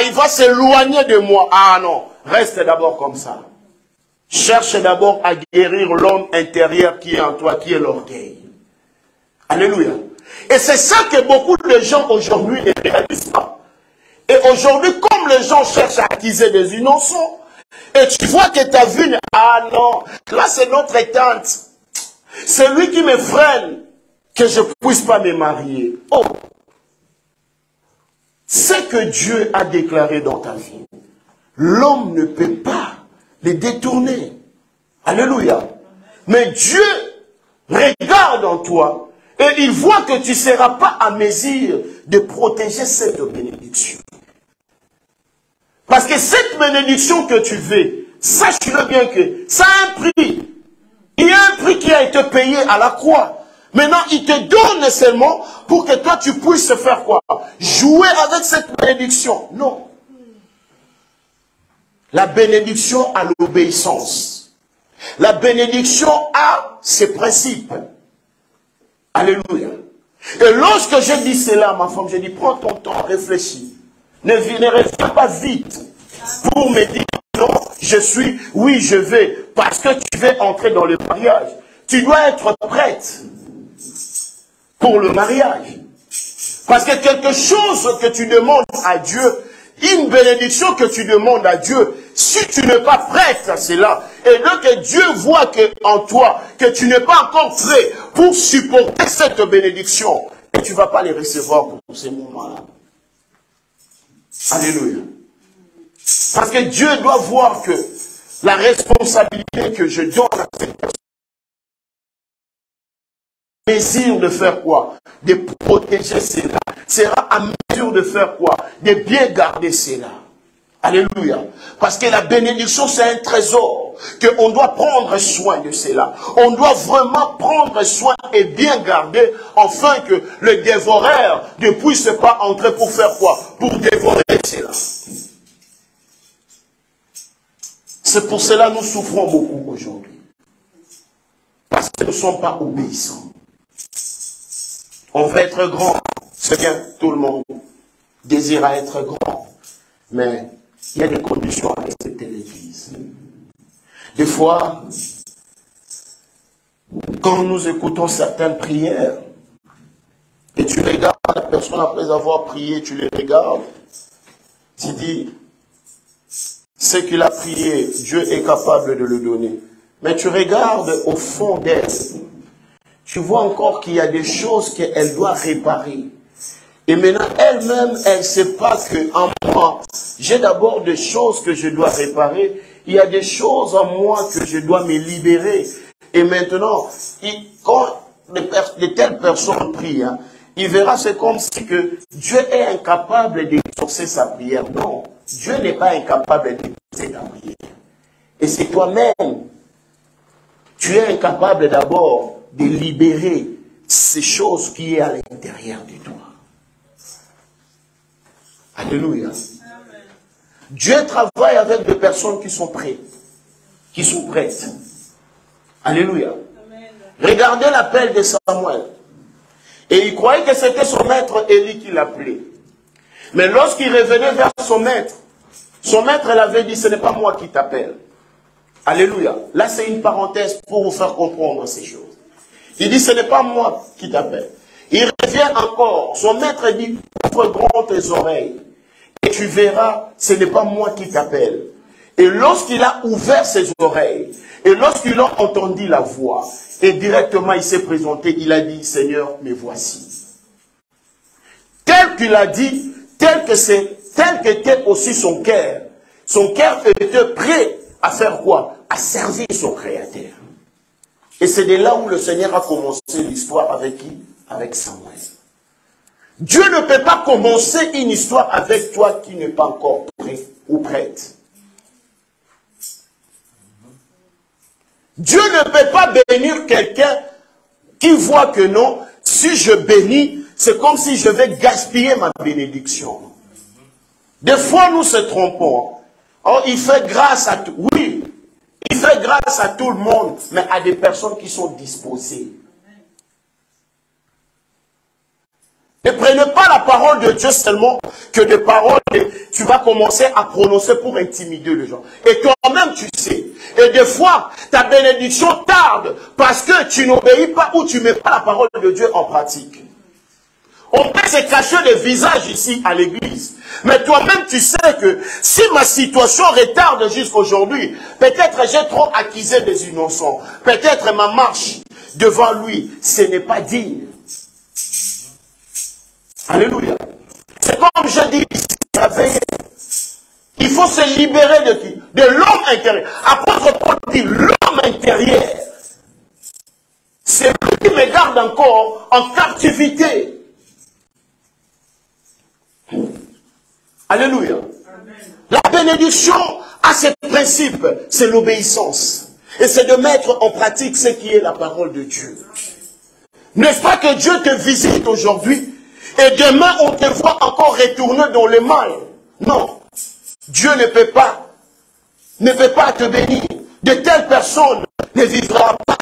il va s'éloigner de moi. Ah non, reste d'abord comme ça. Cherche d'abord à guérir l'homme intérieur qui est en toi, qui est l'orgueil. Alléluia. Et c'est ça que beaucoup de gens aujourd'hui ne réalisent pas. Et aujourd'hui, comme les gens cherchent à accuser des innocents, et tu vois que ta vie, ah non, là c'est notre tante. C'est lui qui me freine que je ne puisse pas me marier. Oh, ce que Dieu a déclaré dans ta vie, l'homme ne peut pas les détourner. Alléluia. Mais Dieu regarde en toi et il voit que tu ne seras pas à mesure de protéger cette bénédiction. Parce que cette bénédiction que tu veux, sache-le bien que ça a un prix. Il y a un prix qui a été payé à la croix. Maintenant, il te donne seulement pour que toi tu puisses faire quoi? Jouer avec cette bénédiction. Non. La bénédiction a l'obéissance. La bénédiction a ses principes. Alléluia. Et lorsque je dis cela à ma femme, je dis, prends ton temps, réfléchis. Ne reviens pas vite pour me dire, non, je suis, oui, je vais, parce que tu veux entrer dans le mariage. Tu dois être prête pour le mariage. Parce que quelque chose que tu demandes à Dieu, une bénédiction que tu demandes à Dieu, si tu n'es pas prête à cela, et donc Dieu voit que en toi, que tu n'es pas encore prêt pour supporter cette bénédiction, et tu ne vas pas les recevoir pour ces moments-là. Alléluia. Parce que Dieu doit voir que la responsabilité que je donne à cette personne, mesure de faire quoi? De protéger cela. Sera à mesure de faire quoi? De bien garder cela. Alléluia. Parce que la bénédiction, c'est un trésor. Qu'on doit prendre soin de cela. On doit vraiment prendre soin et bien garder, afin que le dévoreur ne puisse pas entrer pour faire quoi? Pour dévorer cela. C'est pour cela que nous souffrons beaucoup aujourd'hui. Parce que nous ne sommes pas obéissants. On veut être grand. C'est bien, tout le monde désire être grand. Mais il y a des conditions à respecter l'Église. Des fois, quand nous écoutons certaines prières, et tu regardes la personne après avoir prié, tu les regardes, tu dis, ce qu'il a prié, Dieu est capable de le donner. Mais tu regardes au fond d'elle, tu vois encore qu'il y a des choses qu'elle doit réparer. Et maintenant, elle-même, elle ne sait pas qu'en moi, j'ai d'abord des choses que je dois réparer. Il y a des choses en moi que je dois me libérer. Et maintenant, quand de telles personnes prient, hein, il verra, c'est comme si que Dieu est incapable d'exaucer sa prière. Non, Dieu n'est pas incapable d'exaucer ta prière. Et c'est toi-même. Tu es incapable d'abord de libérer ces choses qui est à l'intérieur de toi. Alléluia. Amen. Dieu travaille avec des personnes qui sont prêtes. Qui sont prêtes. Alléluia. Amen. Regardez l'appel de Samuel. Et il croyait que c'était son maître Élie qui l'appelait. Mais lorsqu'il revenait vers son maître l'avait dit, ce n'est pas moi qui t'appelle. Alléluia. Là, c'est une parenthèse pour vous faire comprendre ces choses. Il dit, ce n'est pas moi qui t'appelle. Il revient encore. Son maître dit, ouvre grand tes oreilles. Et tu verras, ce n'est pas moi qui t'appelle. Et lorsqu'il a ouvert ses oreilles, et lorsqu'il a entendu la voix, et directement il s'est présenté, il a dit, Seigneur, me voici. Tel qu'il a dit, tel qu'était aussi son cœur était prêt à faire quoi? À servir son Créateur. Et c'est de là où le Seigneur a commencé l'histoire avec qui? Avec Samuel. Dieu ne peut pas commencer une histoire avec toi qui n'est pas encore prêt ou prête. Dieu ne peut pas bénir quelqu'un qui voit que non, si je bénis, c'est comme si je vais gaspiller ma bénédiction. Des fois, nous se trompons. Oh, il fait grâce à tout. Oui, il fait grâce à tout le monde, mais à des personnes qui sont disposées. Ne prenez pas la parole de Dieu seulement que des paroles que tu vas commencer à prononcer pour intimider les gens. Et toi-même, tu sais. Et des fois, ta bénédiction tarde parce que tu n'obéis pas ou tu ne mets pas la parole de Dieu en pratique. On peut se cacher les visages ici à l'église. Mais toi-même, tu sais que si ma situation retarde jusqu'aujourd'hui, peut-être j'ai trop accusé des innocents. Peut-être ma marche devant lui, ce n'est pas digne. Alléluia. C'est comme je dis ici, il faut se libérer de qui? De l'homme intérieur. Apôtre Paul dit, l'homme intérieur, c'est lui qui me garde encore en captivité. Alléluia. Amen. La bénédiction a ses principes, c'est l'obéissance. Et c'est de mettre en pratique ce qui est la parole de Dieu. N'est-ce pas que Dieu te visite aujourd'hui et demain on te voit encore retourner dans le mal? Non. Dieu ne peut pas te bénir. De telles personnes ne vivront pas.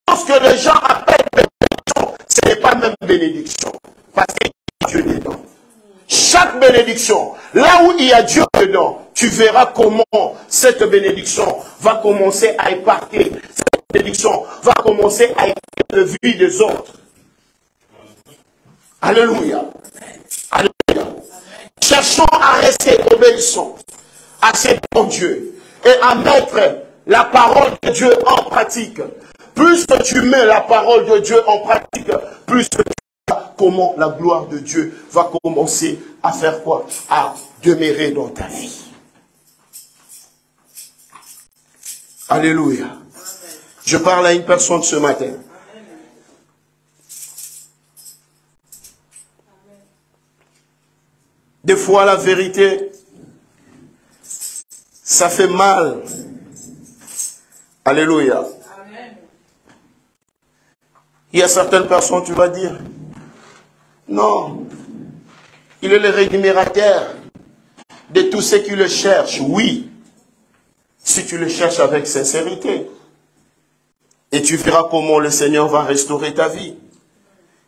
Lorsque les gens appellent bénédiction, ce n'est pas même bénédiction. Parce qu'il y a Dieu dedans. Chaque bénédiction, là où il y a Dieu dedans, tu verras comment cette bénédiction va commencer à épargner. Cette bénédiction va commencer à épargner la vie des autres. Alléluia. Alléluia. Cherchons à rester obéissants à ce bon Dieu et à mettre la parole de Dieu en pratique. Plus que tu mets la parole de Dieu en pratique, plus que tu vois comment la gloire de Dieu va commencer à faire quoi? À demeurer dans ta vie. Alléluia. Je parle à une personne ce matin. Des fois, la vérité, ça fait mal. Alléluia. Amen. Il y a certaines personnes, tu vas dire, non, il est le rémunérateur de tous ceux qui le cherchent. Oui, si tu le cherches avec sincérité. Et tu verras comment le Seigneur va restaurer ta vie.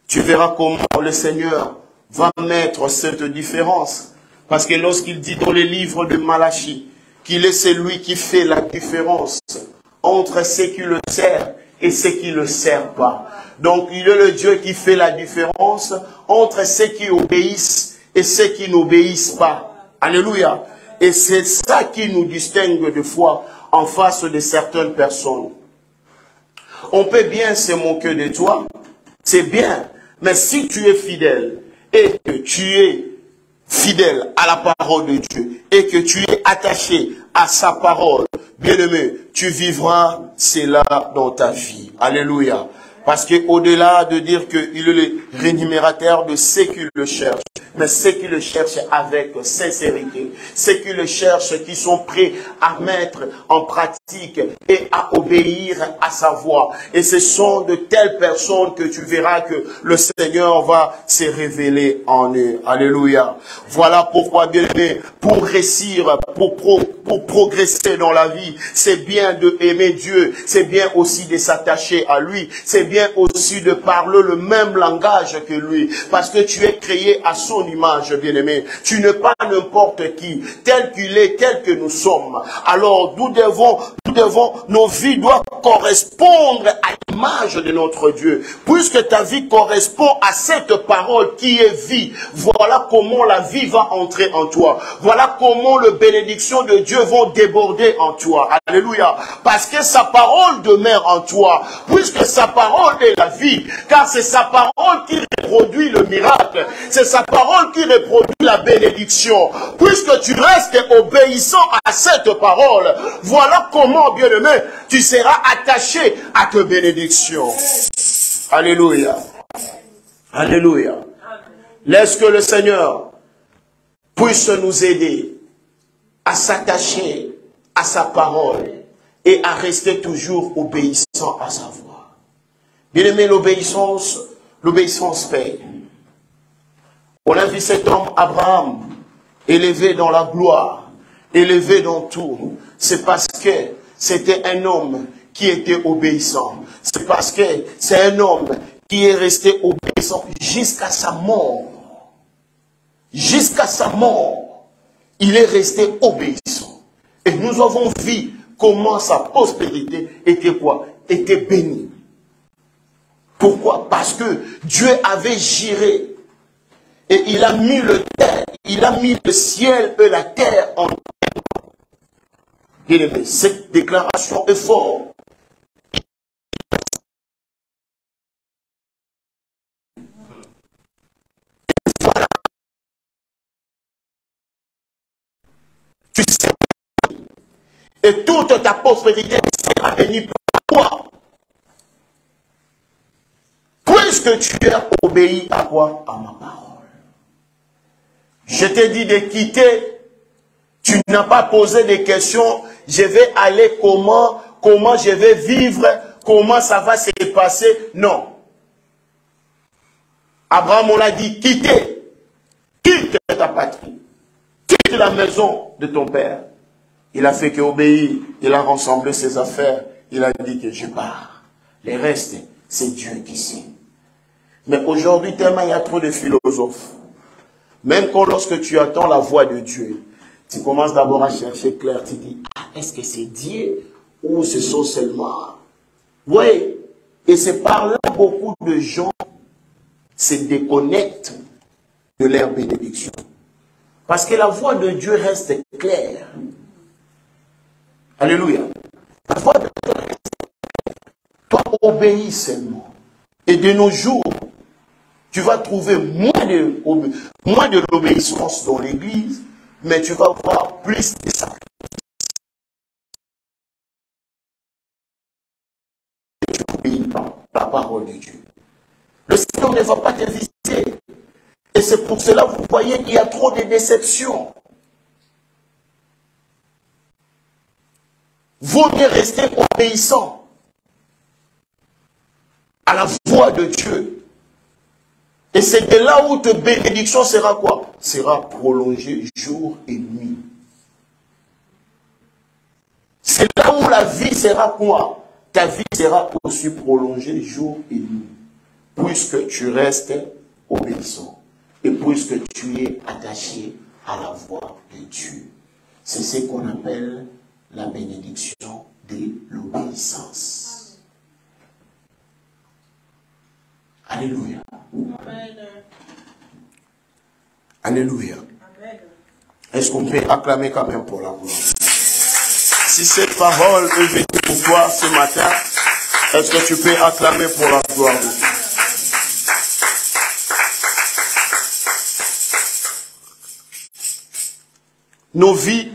Tu verras comment le Seigneur va mettre cette différence. Parce que lorsqu'il dit dans les livres de Malachie qu'il est celui qui fait la différence entre ceux qui le servent et ceux qui ne le servent pas. Donc il est le Dieu qui fait la différence entre ceux qui obéissent et ceux qui n'obéissent pas. Alléluia. Et c'est ça qui nous distingue de foi en face de certaines personnes. On peut bien se moquer de toi, c'est bien, mais si tu es fidèle et que tu es fidèle à la parole de Dieu et que tu es attaché à sa parole, bien-aimé, tu vivras cela dans ta vie. Alléluia. Parce qu'au-delà de dire qu'il est le rémunérateur de ceux qui le cherchent, mais ceux qui le cherchent avec sincérité, ceux qui le cherchent, qui sont prêts à mettre en pratique et à obéir à sa voix. Et ce sont de telles personnes que tu verras que le Seigneur va se révéler en eux. Alléluia. Voilà pourquoi, bien aimé, pour réussir, pour progresser dans la vie, c'est bien de aimer Dieu, c'est bien aussi de s'attacher à lui, c'est bien aussi de parler le même langage que lui, parce que tu es créé à son image, bien-aimé. Tu n'es pas n'importe qui, tel qu'il est, tel que nous sommes. Alors, nos vies doivent correspondre à l'image de notre Dieu. Puisque ta vie correspond à cette parole qui est vie, voilà comment la vie va entrer en toi. Voilà comment les bénédictions de Dieu vont déborder en toi. Alléluia. Parce que sa parole demeure en toi. Puisque sa parole est la vie. Car c'est sa parole qui reproduit le miracle. C'est sa parole qui reproduit la bénédiction. Puisque tu restes obéissant à cette parole, voilà comment, bien-aimé, tu seras attaché à tes bénédictions. Alléluia. Alléluia. Laisse que le Seigneur puisse nous aider à s'attacher à sa parole et à rester toujours obéissant à sa voix. Bien-aimé, l'obéissance paye. On a vu cet homme Abraham élevé dans la gloire, élevé dans tout. C'est parce que c'était un homme qui était obéissant. C'est parce que c'est un homme qui est resté obéissant jusqu'à sa mort. Jusqu'à sa mort, il est resté obéissant. Et nous avons vu comment sa prospérité était quoi? Était bénie. Pourquoi? Parce que Dieu avait juré. Et il a mis le ciel et la terre en bien-aimé. Cette déclaration est forte. Voilà. Tu sais. Et toute ta prospérité sera bénie par toi. Puisque tu as obéi à quoi? À ma parole. Je t'ai dit de quitter. Tu n'as pas posé des questions. Je vais aller comment je vais vivre, comment ça va se passer. Non. Abraham, on l'a dit, quitte ta patrie. Quitte la maison de ton père. Il a fait qu'obéir. Il a rassemblé ses affaires. Il a dit que je pars. Les restes, c'est Dieu qui sait. Mais aujourd'hui, tellement il y a trop de philosophes. Même quand lorsque tu attends la voix de Dieu, tu commences d'abord à chercher clair. Tu dis, est-ce que c'est Dieu ou ce sont seulement... Oui, et c'est par là que beaucoup de gens se déconnectent de leur bénédiction. Parce que la voix de Dieu reste claire. Alléluia. La voix de Dieu reste claire. Toi, obéis seulement. Et de nos jours, tu vas trouver moins de l'obéissance dans l'église, mais tu vas voir plus de sacrifices. Tu n'obéis pas la parole de Dieu. Le Seigneur ne va pas te visiter. Et c'est pour cela que vous voyez qu'il y a trop de déceptions. Vaut mieux rester obéissant à la voix de Dieu. Et c'est de là où ta bénédiction sera quoi? Sera prolongée jour et nuit. C'est là où la vie sera quoi? Ta vie sera aussi prolongée jour et nuit. Puisque tu restes obéissant. et puisque tu es attaché à la voix de Dieu. C'est ce qu'on appelle la bénédiction de l'obéissance. Alléluia. Amen. Alléluia. Amen. Est-ce qu'on peut acclamer quand même pour la gloire? Si cette parole est venue pour toi ce matin, est-ce que tu peux acclamer pour la gloire de Dieu? Nos vies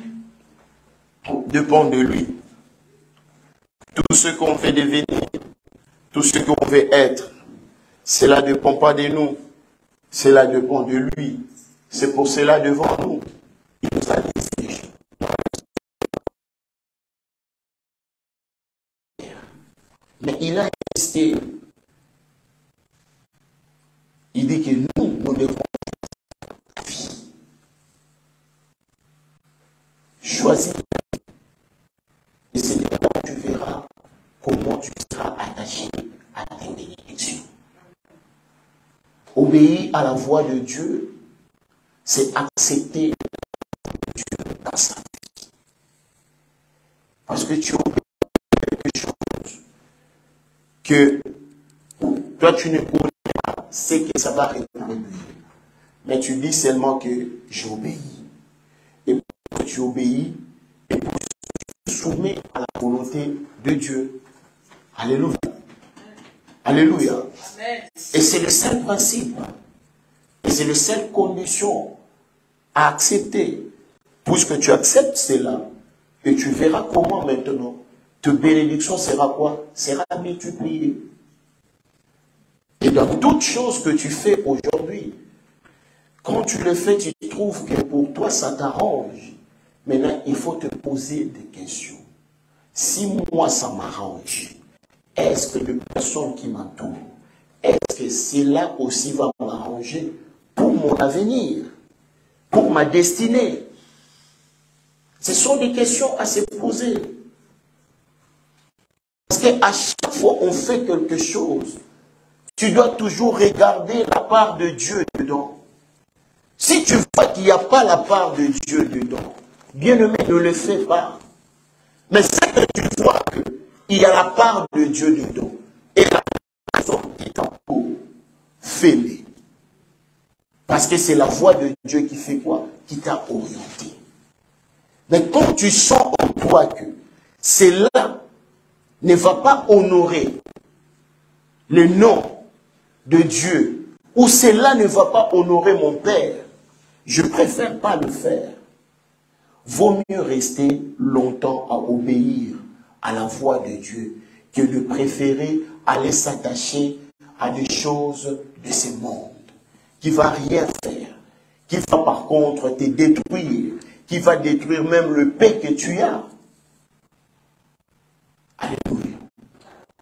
dépendent de lui. Tout ce qu'on veut devenir, tout ce qu'on veut être, cela ne dépend pas de nous, cela dépend de lui. C'est pour cela devant nous, il nous a désigné. Mais il a insisté. Il dit que nous devons la vie. Choisis. Et c'est là où tu verras comment tu seras attaché à tes bénédictions. Obéir à la voix de Dieu, c'est accepter Dieu dans sa vie. Parce que tu obéis à quelque chose que toi tu ne connais pas, c'est que ça va reproduire. Mais tu dis seulement que j'obéis. Et pour que tu obéis, et pour que tu te soumets à la volonté de Dieu. Alléluia. Alléluia. Amen. Et c'est le seul principe. Et c'est la seule condition à accepter. Puisque tu acceptes cela, et tu verras comment maintenant, ta bénédiction sera quoi? Sera multipliée. Et dans toutes choses que tu fais aujourd'hui, quand tu le fais, tu trouves que pour toi, ça t'arrange. Maintenant, il faut te poser des questions. Si moi, ça m'arrange, est-ce que les personnes qui m'entourent, est-ce que cela aussi va m'arranger pour mon avenir, pour ma destinée? Ce sont des questions à se poser. Parce qu'à chaque fois qu'on fait quelque chose, tu dois toujours regarder la part de Dieu dedans. Si tu vois qu'il n'y a pas la part de Dieu dedans, bien-aimé, ne le fais pas. Mais c'est que tu vois qu'il y a la part de Dieu dedans, et la personne qui t'entoure, fais-le. Parce que c'est la voix de Dieu qui fait quoi? Qui t'a orienté. Mais quand tu sens en toi que cela ne va pas honorer le nom de Dieu, ou cela ne va pas honorer mon Père, je préfère pas le faire. Vaut mieux rester longtemps à obéir à la voix de Dieu que de préférer aller s'attacher à des choses de ce monde qui ne va rien faire, qui va par contre te détruire, qui va détruire même le paix que tu as. Alléluia.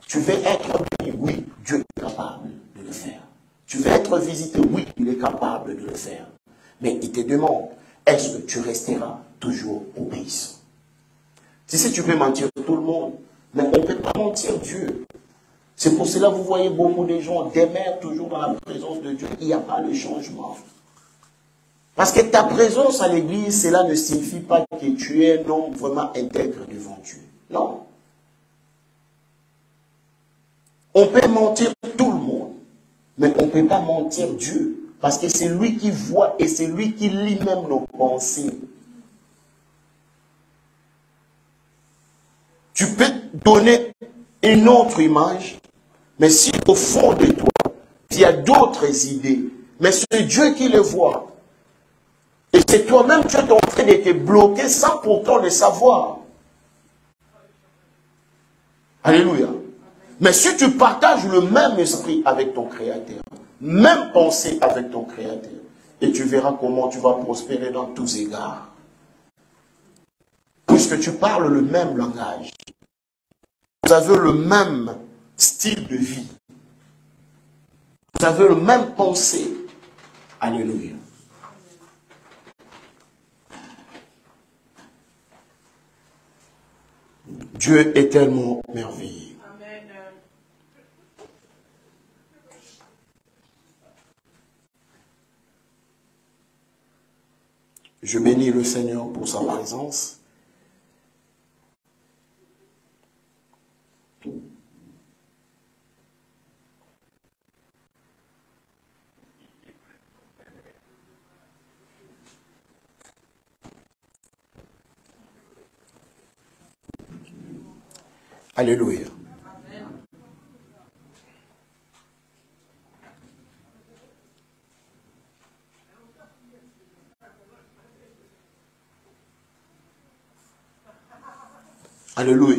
Tu veux être béni, oui, Dieu est capable de le faire. Tu veux être visité, oui, il est capable de le faire. Mais il te demande, est-ce que tu resteras toujours obéissant? Si tu peux mentir tout le monde, mais on ne peut pas mentir Dieu. C'est pour cela que vous voyez beaucoup de gens demeurent toujours dans la présence de Dieu. Il n'y a pas de changement. Parce que ta présence à l'église, cela ne signifie pas que tu es un homme vraiment intègre devant Dieu. Non. On peut mentir tout le monde, mais on ne peut pas mentir Dieu. Parce que c'est lui qui voit et c'est lui qui lit même nos pensées. Tu peux donner une autre image, mais si au fond de toi, il y a d'autres idées, mais c'est Dieu qui les voit. Et c'est toi-même qui es en train de te bloquer sans pourtant le savoir. Alléluia. Mais si tu partages le même esprit avec ton Créateur, même pensée avec ton Créateur, et tu verras comment tu vas prospérer dans tous égards. Puisque tu parles le même langage. Vous avez le même style de vie. Vous avez le même pensée. Alléluia. Dieu est tellement merveilleux. Amen. Je bénis le Seigneur pour sa présence. Alléluia. Alléluia.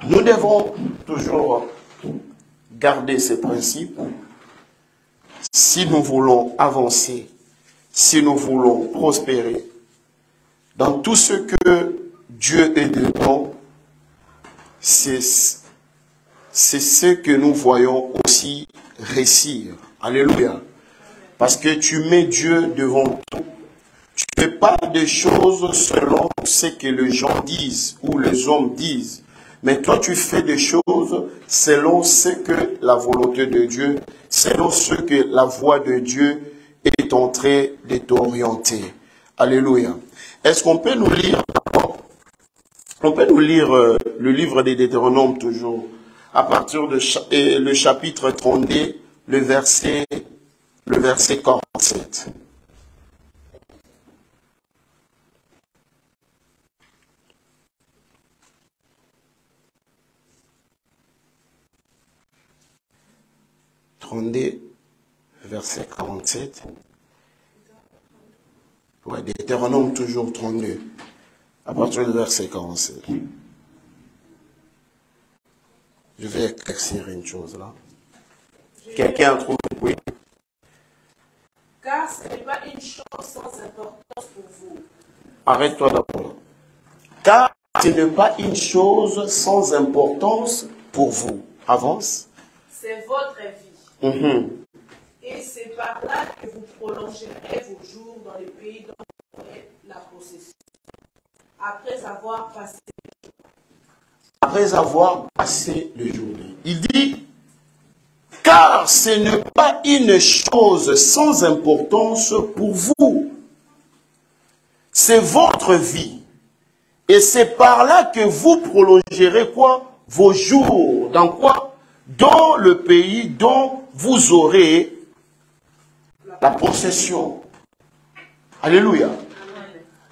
Nous devons toujours garder ces principes si nous voulons avancer, si nous voulons prospérer dans tout ce que Dieu est dedans. C'est ce que nous voyons aussi réussir. Alléluia. Parce que tu mets Dieu devant tout. Tu ne fais pas des choses selon ce que les gens disent ou les hommes disent. Mais toi, tu fais des choses selon ce que la volonté de Dieu, selon ce que la voix de Dieu est en train de t'orienter. Alléluia. Est-ce qu'on peut nous lire, le livre des Deutéronomes toujours, à partir de le chapitre 32, le verset 47. Verset 47. Ouais, Deutéronome toujours 32. À partir du verset 47. Je vais éclaircir une chose là. Quelqu'un trouve, oui. Car ce n'est pas une chose sans importance pour vous. Arrête-toi d'abord. Car ce n'est pas une chose sans importance pour vous. Avance. C'est votre vie. Et c'est par là que vous prolongerez vos jours dans le pays dont vous aurez la possession. Après avoir passé le jour. Il dit, car ce n'est pas une chose sans importance pour vous. C'est votre vie. Et c'est par là que vous prolongerez quoi? Vos jours. Dans quoi? Dans le pays dont vous aurez la possession. Alléluia.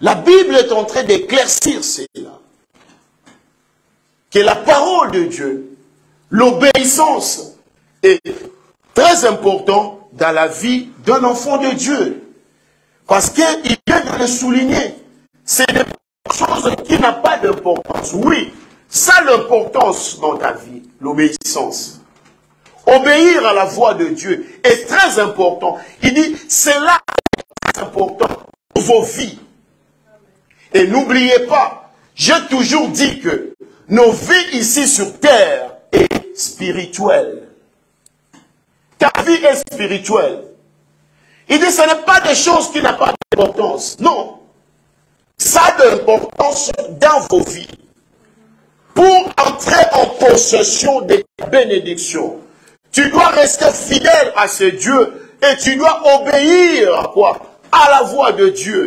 La Bible est en train d'éclaircir cela. Que la parole de Dieu, l'obéissance est très importante dans la vie d'un enfant de Dieu. Parce qu'il vient de le souligner. C'est une chose qui n'a pas d'importance. Oui, ça a l'importance dans ta vie, l'obéissance. Obéir à la voix de Dieu est très important. Il dit, c'est là très important pour vos vies. Et n'oubliez pas, j'ai toujours dit que nos vies ici sur terre est spirituelle. Ta vie est spirituelle. Il dit, ce n'est pas des choses qui n'ont pas d'importance. Non. Ça a de l'importance dans vos vies. Pour entrer en possession des bénédictions, tu dois rester fidèle à ce Dieu et tu dois obéir à quoi? À la voix de Dieu.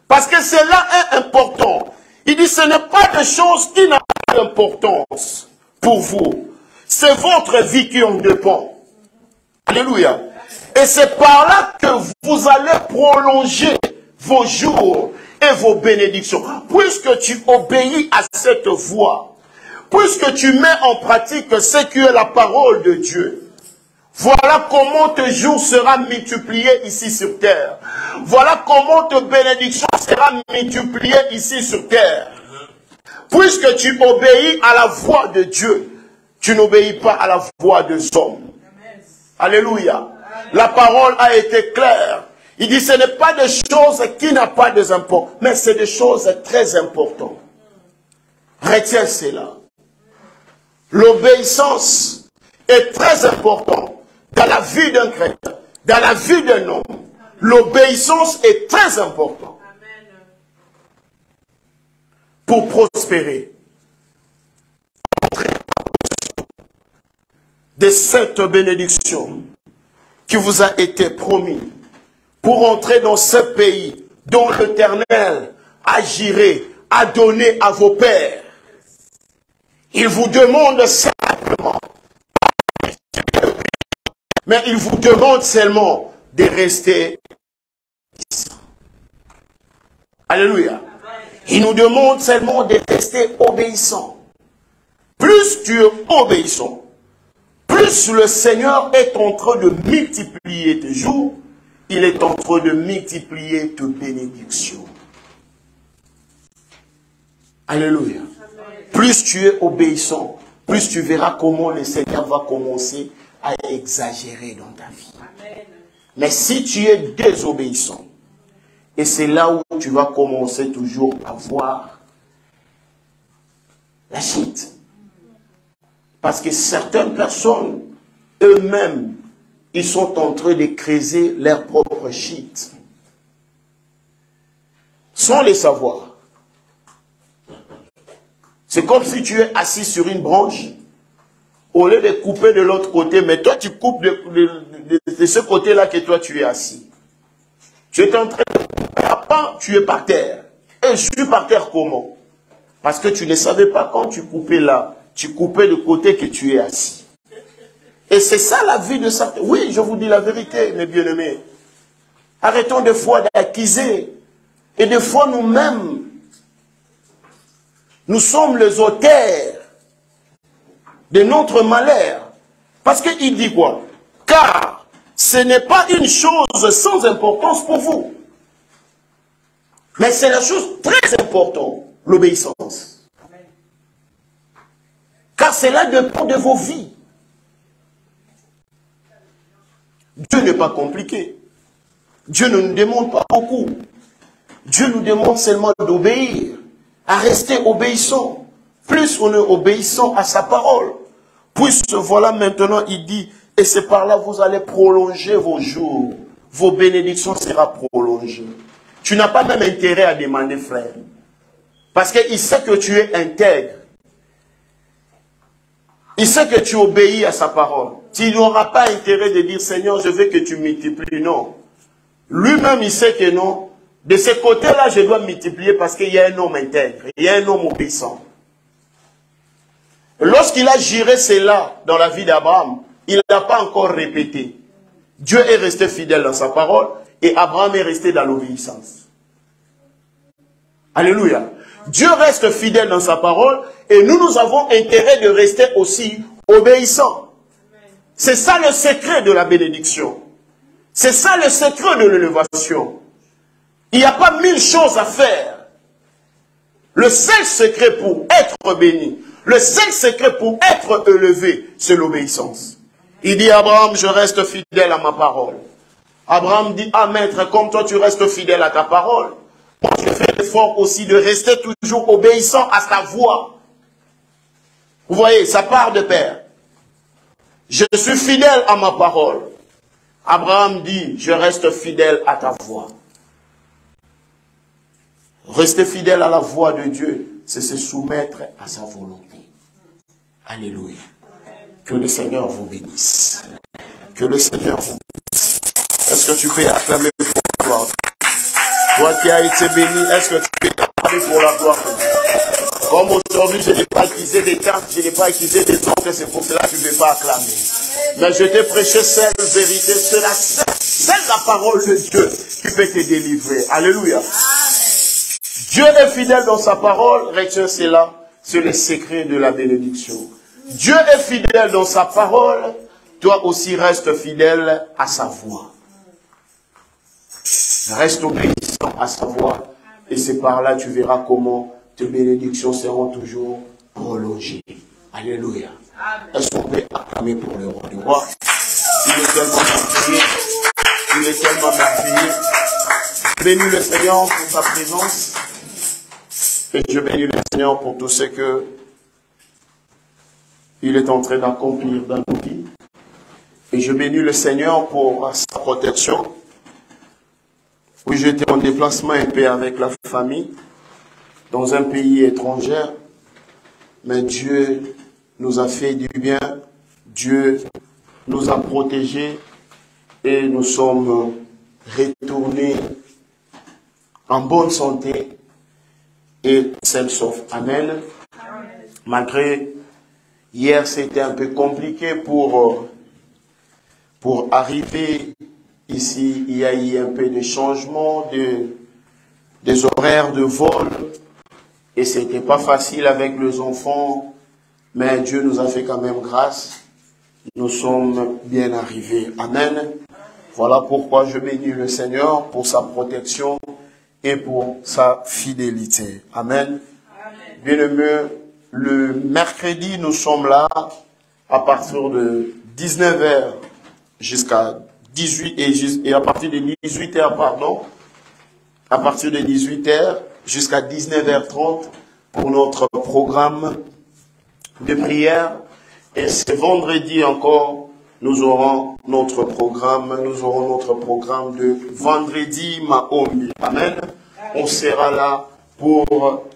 Parce que cela est important. Il dit, ce n'est pas des choses qui n'ont pas d'importance pour vous. C'est votre vie qui en dépend. Alléluia. Et c'est par là que vous allez prolonger vos jours et vos bénédictions. Puisque tu obéis à cette voix, puisque tu mets en pratique ce qui est la parole de Dieu, voilà comment tes jours seront multipliés ici sur terre. Voilà comment tes bénédictions seront multipliées ici sur terre. Puisque tu obéis à la voix de Dieu, tu n'obéis pas à la voix des hommes. Alléluia. La parole a été claire. Il dit, ce n'est pas des choses qui n'ont pas d'importance, mais c'est des choses très importantes. Retiens cela. L'obéissance est très importante dans la vie d'un chrétien, dans la vie d'un homme. L'obéissance est très importante pour prospérer. De cette bénédiction qui vous a été promis pour entrer dans ce pays dont l'Éternel agirait à donner à vos pères. Il vous demande simplement, mais il vous demande seulement de rester. Alléluia. Il nous demande seulement de rester obéissants. Plus tu es obéissant, plus le Seigneur est en train de multiplier tes jours, il est en train de multiplier tes bénédictions. Alléluia. Plus tu es obéissant, plus tu verras comment le Seigneur va commencer à exagérer dans ta vie. Mais si tu es désobéissant, et c'est là où tu vas commencer toujours à voir la chute. Parce que certaines personnes, eux-mêmes, ils sont en train de creuser leur propre chute. Sans le savoir. C'est comme si tu es assis sur une branche, au lieu de couper de l'autre côté, mais toi tu coupes de ce côté-là que toi tu es assis. Tu es en train de couper à pas, tu es par terre. Et je suis par terre comment? Parce que tu ne savais pas quand tu coupais là, tu coupais le côté que tu es assis. Et c'est ça la vie de certains. Oui, je vous dis la vérité, mes bien-aimés. Arrêtons des fois d'accuser. Et des fois nous-mêmes, nous sommes les auteurs de notre malheur. Parce qu'il dit quoi? Car ce n'est pas une chose sans importance pour vous. Mais c'est la chose très importante, l'obéissance. Car cela dépend de vos vies. Dieu n'est pas compliqué. Dieu ne nous demande pas beaucoup. Dieu nous demande seulement d'obéir, à rester obéissant. Plus on est obéissant à sa parole. Puisque voilà maintenant, il dit, et c'est par là que vous allez prolonger vos jours. Vos bénédictions seront prolongées. Tu n'as pas même intérêt à demander, frère. Parce qu'il sait que tu es intègre. Il sait que tu obéis à sa parole. Tu n'auras pas intérêt de dire, Seigneur, je veux que tu multiplies. Non. Lui-même, il sait que non. De ce côté-là, je dois multiplier parce qu'il y a un homme intègre. Il y a un homme obéissant. Lorsqu'il a géré cela dans la vie d'Abraham, il n'a pas encore répété. Dieu est resté fidèle dans sa parole et Abraham est resté dans l'obéissance. Alléluia. Dieu reste fidèle dans sa parole et nous avons intérêt de rester aussi obéissants. C'est ça le secret de la bénédiction. C'est ça le secret de l'élévation. Il n'y a pas 1000 choses à faire. Le seul secret pour être béni, le seul secret pour être élevé, c'est l'obéissance. Il dit, Abraham, je reste fidèle à ma parole. Abraham dit, ah maître, comme toi tu restes fidèle à ta parole, moi je fais l'effort aussi de rester toujours obéissant à sa voix. Vous voyez, ça part de pair. Je suis fidèle à ma parole. Abraham dit, je reste fidèle à ta voix. Rester fidèle à la voix de Dieu, c'est se soumettre à sa volonté. Alléluia. Que le Seigneur vous bénisse. Que le Seigneur vous bénisse. Est-ce que tu peux acclamer pour la gloire? Toi qui as été béni, est-ce que tu peux acclamer pour la gloire? Comme aujourd'hui, je n'ai pas utilisé des cartes, je n'ai pas utilisé des autres, c'est pour cela que je ne vais pas acclamer. Mais je t'ai prêché seule vérité, c'est la parole de Dieu qui peut te délivrer. Alléluia. Dieu est fidèle dans sa parole, retiens cela, c'est le secret de la bénédiction. Dieu est fidèle dans sa parole, toi aussi reste fidèle à sa voix. Reste obéissant à sa voix, et c'est par là que tu verras comment tes bénédictions seront toujours prolongées. Alléluia. Est-ce qu'on peut acclamer pour le roi du roi? Il est tellement merveilleux. Il est tellement merveilleux. Bénis le Seigneur pour sa présence. Et je bénis le Seigneur pour tout ce que il est en train d'accomplir dans nos vies. Et je bénis le Seigneur pour sa protection. Oui, j'étais en déplacement un peu avec la famille dans un pays étranger. Mais Dieu nous a fait du bien. Dieu nous a protégés. Et nous sommes retournés en bonne santé et sains sauf. Amen. Malgré hier, c'était un peu compliqué pour arriver ici. Il y a eu un peu de changement des horaires de vol et c'était pas facile avec les enfants, mais Dieu nous a fait quand même grâce. Nous sommes bien arrivés. Amen. Voilà pourquoi je bénis le Seigneur pour sa protection et pour sa fidélité. Amen. Bien-aimés, le mercredi, nous sommes là à partir de 19h jusqu'à 18h, et à partir de 18h, pardon, à partir de 18h jusqu'à 19h30 pour notre programme de prière. Et ce vendredi encore, nous aurons notre programme de vendredi Maombi. Amen. On sera là pour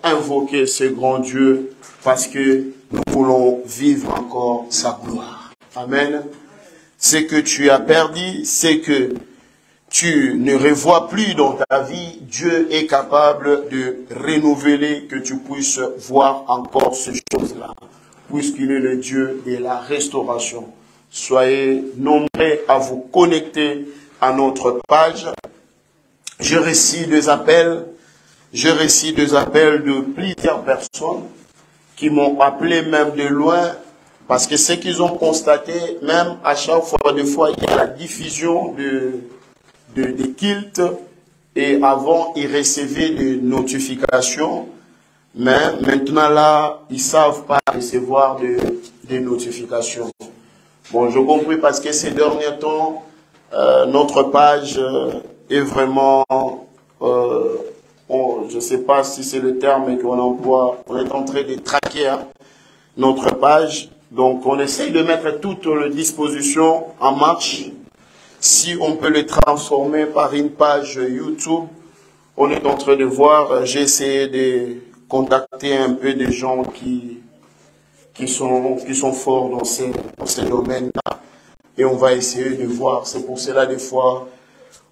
invoquer ce grand Dieu parce que nous voulons vivre encore sa gloire. Amen. Ce que tu as perdu, c'est que tu ne revois plus dans ta vie, Dieu est capable de renouveler, que tu puisses voir encore ces choses-là, puisqu'il est le Dieu de la restauration. Soyez nombreux à vous connecter à notre page. Je reçois des appels de plusieurs personnes qui m'ont appelé même de loin, parce que ce qu'ils ont constaté, même à chaque fois, des fois, il y a la diffusion des cultes, et avant, ils recevaient des notifications, mais maintenant là, ils ne savent pas recevoir des notifications. Bon, je comprends parce que ces derniers temps, notre page est vraiment, je ne sais pas si c'est le terme qu'on emploie, on est en train de traquer notre page. Donc, on essaye de mettre toutes les dispositions en marche. Si on peut le transformer par une page YouTube, on est en train de voir. J'ai essayé de contacter un peu des gens qui sont forts dans ces domaines-là. Et on va essayer de voir. C'est pour cela, des fois,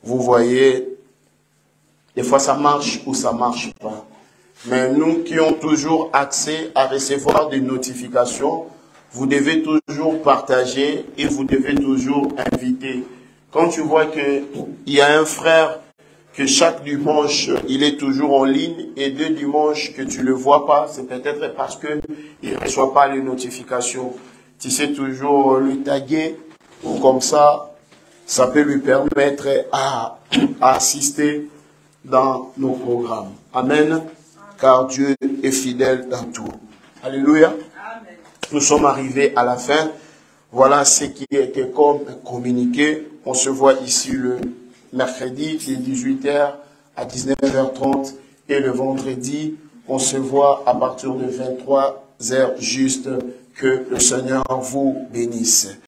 vous voyez, des fois ça marche ou ça marche pas. Mais nous qui avons toujours accès à recevoir des notifications, vous devez toujours partager et vous devez toujours inviter. Quand tu vois qu'il y a un frère que chaque dimanche, il est toujours en ligne, et 2 dimanches que tu ne le vois pas, c'est peut-être parce qu'il ne reçoit pas les notifications. Tu sais toujours le taguer, ou comme ça peut lui permettre à assister dans nos programmes. Amen. Car Dieu est fidèle dans tout. Alléluia. Amen. Nous sommes arrivés à la fin. Voilà ce qui était comme communiqué. On se voit ici le mercredi de 18h à 19h30 et le vendredi, on se voit à partir de 23h juste. Que le Seigneur vous bénisse.